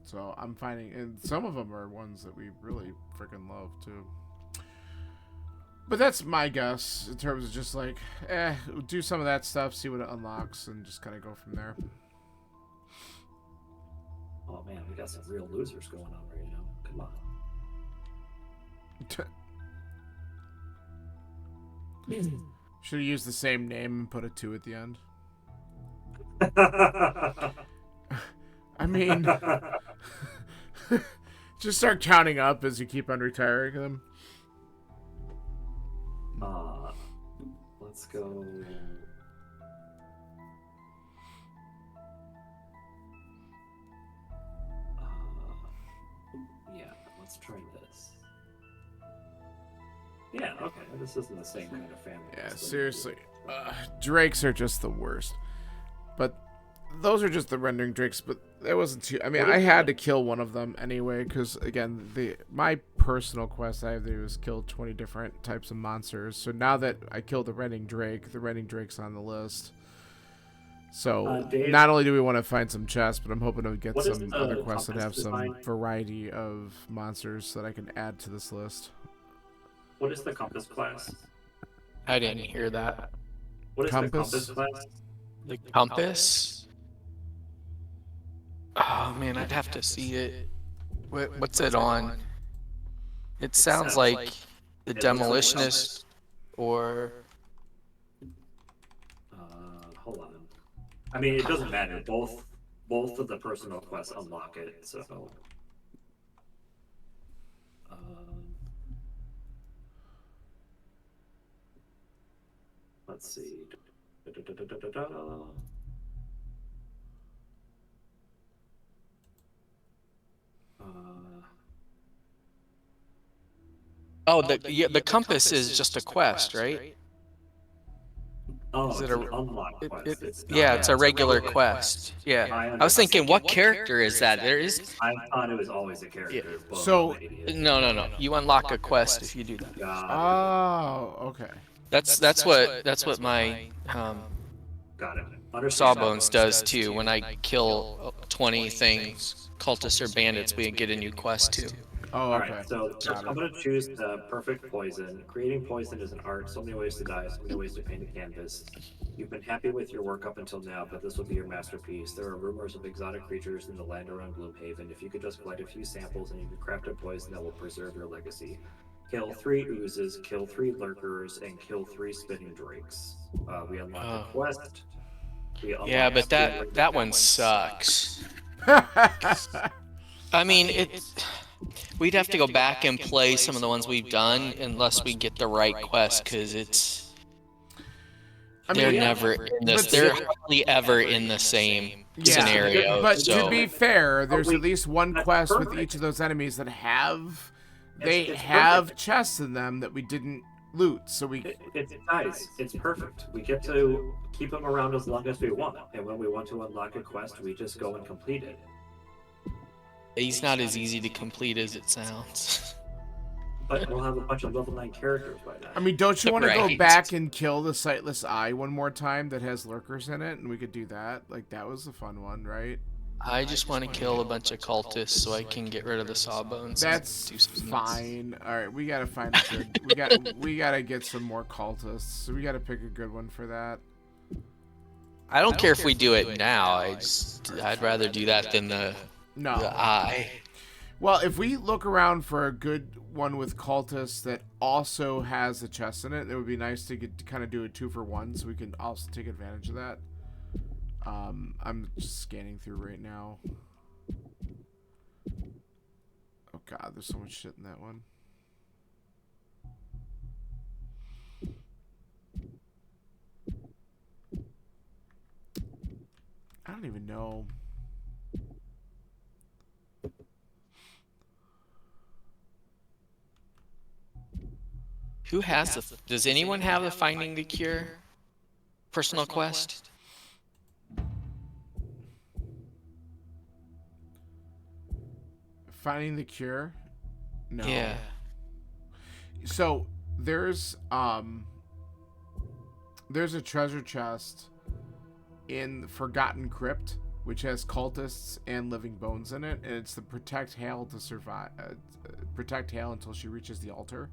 So I'm finding, and some of them are ones that we really freaking love too. But that's my guess in terms of just like, do some of that stuff, see what it unlocks, and just kind of go from there. Oh man, we got some real losers going on right now. Come on. Should have used the same name and put a 2 at the end. I mean, just start counting up as you keep on retiring them. Let's go. let's try this. Yeah, okay. This isn't the same kind of family. Yeah, It's seriously. Drakes are just the worst. But those are just the rendering drakes, but there wasn't too... I mean, I had to kill one of them anyway, because, again, my personal quest I have to do is kill 20 different types of monsters. So now that I killed the rending drake's on the list. So Dave, not only do we want to find some chests, but I'm hoping to get what is some the other quests that have compass some design? variety of monsters that I can add to this list. What is the compass class? I didn't hear that. What is Compass? the compass class? The compass? Oh man, I'd have to see it. What's it on? It sounds like the demolitionist or Hold on. I mean, it doesn't matter. Both of the personal quests unlock it. So. Let's see. oh the compass is just a quest, right? Oh, Is it's it an unlock quest. Yeah, it's a regular quest. Yeah, I was thinking, what character is that? There is I thought it was always a character. but So- I'm an idiot. no. You unlock a quest if you do that. Got Oh, okay. That's what my got it. Understood. Sawbones does too. When I kill 20 things, cultists or bandits, we get a new quest too. Oh, All okay. right, so Got I'm it. going to choose the perfect poison. Creating poison is an art. So many ways to die, so many ways to paint a canvas. You've been happy with your work up until now, but this will be your masterpiece. There are rumors of exotic creatures in the land around Gloomhaven. If you could just collect a few samples and you could craft a poison that will preserve your legacy. Kill 3 oozes, kill 3 lurkers, and kill 3 spinning drakes. We unlock a quest. Yeah, but that one sucks. I mean, we'd have to go back and play some of the ones we've done unless we get the right quest, because they're never in this. but- They're hardly ever in the same scenario. But so to be fair, there's we- at least one that's quest with perfect. each of those enemies that have It's have perfect. chests in them that we didn't loot. So we It's guys, it's perfect. We get to keep them around as long as we want, and when we want to unlock a quest, we just go and complete it. he's not as easy to complete as it sounds. But we'll have a bunch of level 9 characters by then. I mean, don't you want to go Right. back and kill the Sightless Eye one more time that has lurkers in it, and we could do that? Like that was a fun one, right? I just want to kill a bunch of cultists so I can get rid of the Sawbones. and That's do something else. fine. All right, we gotta find a good. we gotta get some more cultists. So we gotta pick a good one for that. I don't care if we do it now. I'd rather do that than the No. eye. Well, if we look around for a good one with cultists that also has a chest in it, it would be nice to kind of do a 2-for-1, so we can also take advantage of that. I'm just scanning through right now. Oh god, there's so much shit in that one. I don't even know. Who has the? Does anyone have the Finding the Cure personal quest? Finding the cure? No. Yeah. So there's a treasure chest in Forgotten Crypt, which has cultists and living bones in it, and it's the protect Hale to survive. Protect Hale until she reaches the altar.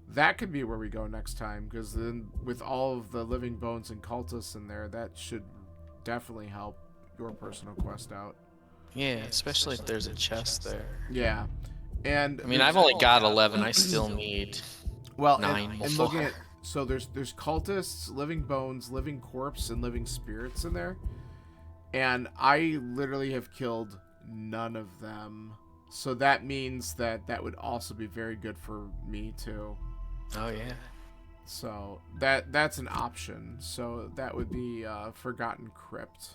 That could be where we go next time, because then with all of the living bones and cultists in there, that should definitely help your personal quest out. Yeah, especially if there's a chest there. Yeah, and I mean, I've only got 11. I still need. well, 9 and before. looking at so there's cultists, living bones, living corpse, and living spirits in there, and I literally have killed none of them. So that means that would also be very good for me too. Oh yeah. So that's an option. So that would be Forgotten Crypt.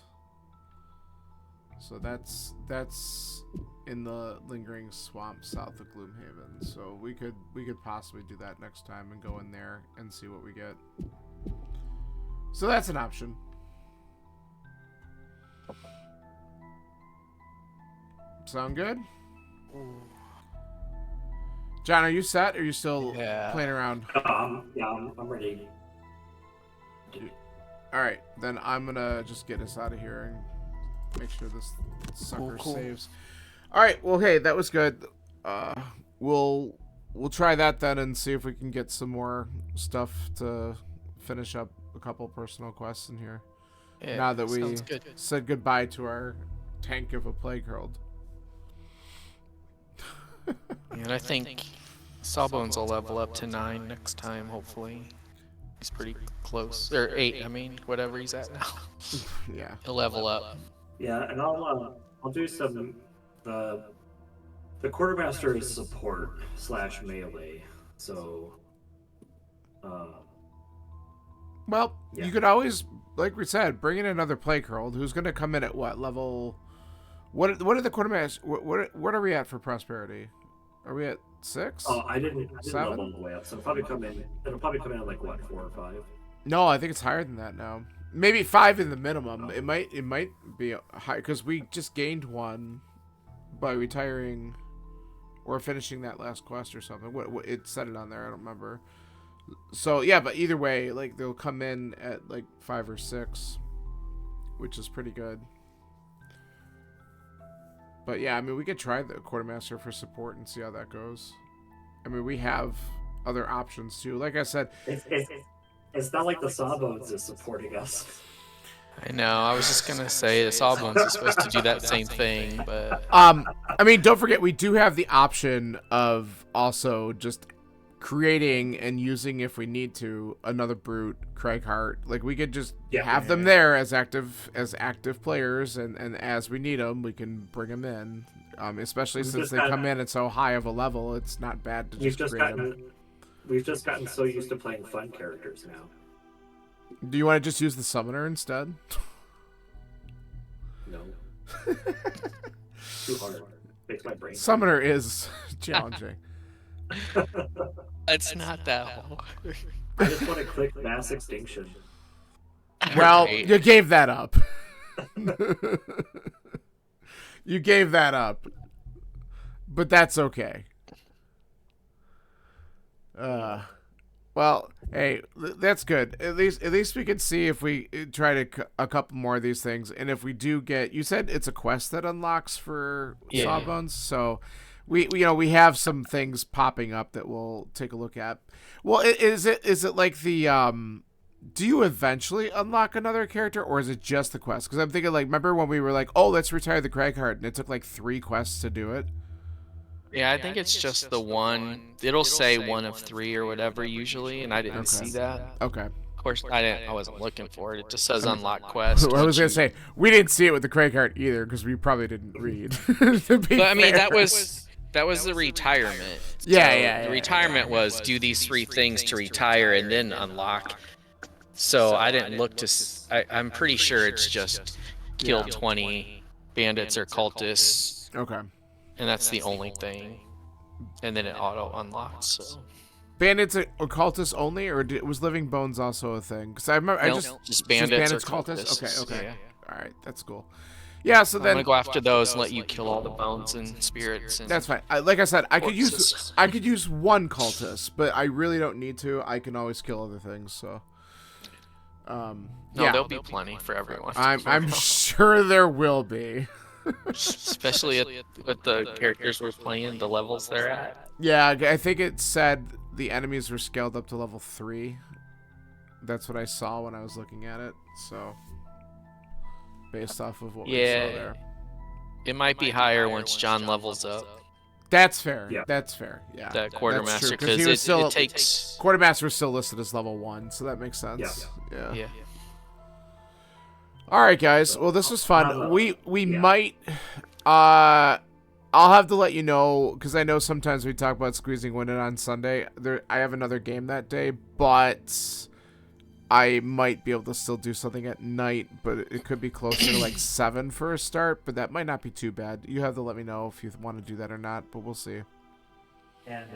So that's in the lingering swamp south of Gloomhaven. So we could possibly do that next time and go in there and see what we get. So that's an option. Sound good? John, are you set? Or are you still playing around? Yeah, I'm ready. All right, then I'm gonna just get us out of here and make sure this sucker saves. All right, well, hey, that was good. We'll try that then and see if we can get some more stuff to finish up a couple personal quests in here. Yeah, now that we good. said goodbye to our tank of a plague herald. And I think Sawbones will level up to 9 next time, hopefully. He's pretty close. Or 8, I mean, whatever he's at now. Yeah. He'll level up. Yeah, and I'll do some the quartermaster is support / melee. So Well, Yeah. you could always, like we said, bring in another plague herald who's going to come in at what level? What are the quartermasters? What are we at for prosperity? Are we at 6? oh, I didn't 7? level all the way up. So it'll probably come in at like what, 4 or 5. No, I think it's higher than that now. Maybe 5 in the minimum. It might be high because we just gained 1 by retiring or finishing that last quest or something. What it said it on there. I don't remember. So yeah, but either way, like they'll come in at like 5 or 6, which is pretty good. But yeah, I mean, we could try the quartermaster for support and see how that goes. I mean, we have other options too. Like I said, It's not like the Sawbones is supporting us. I know, I was just gonna say the Sawbones is supposed to do that same thing, but I mean, don't forget we do have the option of also just creating and using, if we need to, another brute, Craighheart. Like we could just have them there as active players, and as we need them, we can bring them in. Especially since they come in at so high of a level, it's not bad to just create them. We've just gotten so used to playing fun characters now. Do you want to just use the summoner instead? No. Too hard. Makes my brain. Summoner is challenging. it's not that hard. I just want to click mass extinction. Well, Right. you gave that up. You gave that up. But that's okay. Well, hey, that's good. At least we can see if we try to a couple more of these things, and if we do get, you said it's a quest that unlocks for Sawbones, so we have some things popping up that we'll take a look at. Well, is it like the do you eventually unlock another character, or is it just the quest? Because I'm thinking, like, remember when we were like, oh, let's retire the Craighheart, and it took like 3 quests to do it. Yeah, I think it's just the one. It'll say 1 of 3 or whatever usually, and I didn't see that. Okay. Of course, I wasn't looking for it. It just says unlock quest. I was gonna say we didn't see it with the Craighheart either because we probably didn't read. But I mean, that was the retirement. Yeah. The retirement was do these 3 things to retire and then unlock. So I didn't look to. I'm pretty sure it's just kill 20 bandits or cultists. Okay. And that's the only thing. And then it auto unlocks. So. Bandits or cultists only, or was Living Bones also a thing? Because I remember just bandits or cultists. Okay. Yeah. All right, that's cool. Yeah, so then I'm gonna go after those and let you kill all the bones and spirits. And that's fine. Like I said, I could use 1 cultist, but I really don't need to. I can always kill other things. So. There'll be plenty for everyone. I'm sure there will be. Especially with the characters we're playing, the levels they're at. Yeah, I think it said the enemies were scaled up to level 3. That's what I saw when I was looking at it. So, based off of what we saw there. It might be higher once John levels up. That's fair. Yeah. That's fair. Yeah. That quartermaster, because it takes. Quartermaster was still listed as level 1, so that makes sense. Yeah. All right, guys. Well, this was fun. We might. I'll have to let you know because I know sometimes we talk about squeezing one in on Sunday. I have another game that day, but I might be able to still do something at night, but it could be closer to like 7 for a start, but that might not be too bad. You have to let me know if you want to do that or not, but we'll see. And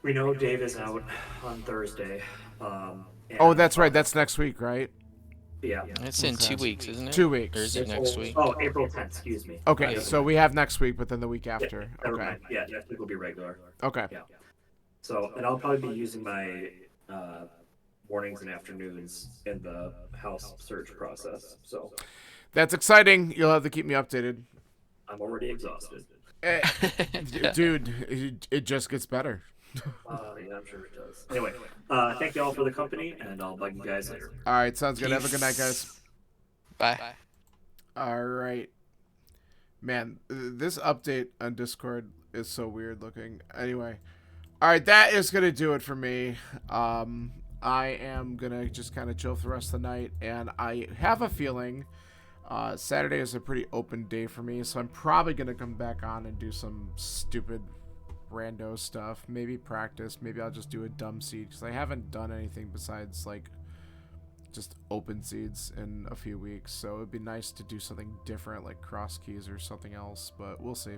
we know Dave is out on Thursday. Oh, that's right. That's next week, right? Yeah. It's in 2 weeks, isn't it? 2 weeks. Or is it next week? Oh, April 10th, excuse me. Okay, Yeah. so we have next week, but then the week Yeah, after. never Okay. mind. Yeah, next week will be regular. Okay. Yeah. So, and I'll probably be using my mornings and afternoons in the house search process. So That's exciting. You'll have to keep me updated. I'm already exhausted. Dude, it just gets better. Yeah, I'm sure it does. Anyway, thank you all for the company, and I'll bug you guys later. All right, sounds good. Have a good night, guys. Bye. All right. Man, this update on Discord is so weird looking. Anyway. All right, that is going to do it for me. I am going to just kind of chill for the rest of the night, and I have a feeling Saturday is a pretty open day for me, so I'm probably going to come back on and do some stupid rando stuff. Maybe practice. Maybe I'll just do a dumb seed, because I haven't done anything besides, like, just open seeds in a few weeks, so it'd be nice to do something different, like cross keys or something else, but we'll see.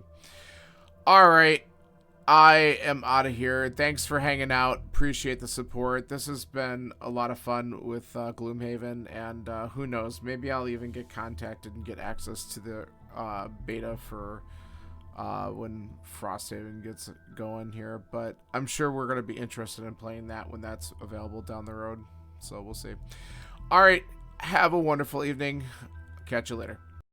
All right. I am out of here. Thanks for hanging out. Appreciate the support. This has been a lot of fun with Gloomhaven, and who knows, maybe I'll even get contacted and get access to the beta for when Frosthaven gets going here, but I'm sure we're going to be interested in playing that when that's available down the road, so we'll see. All right, have a wonderful evening. Catch you later.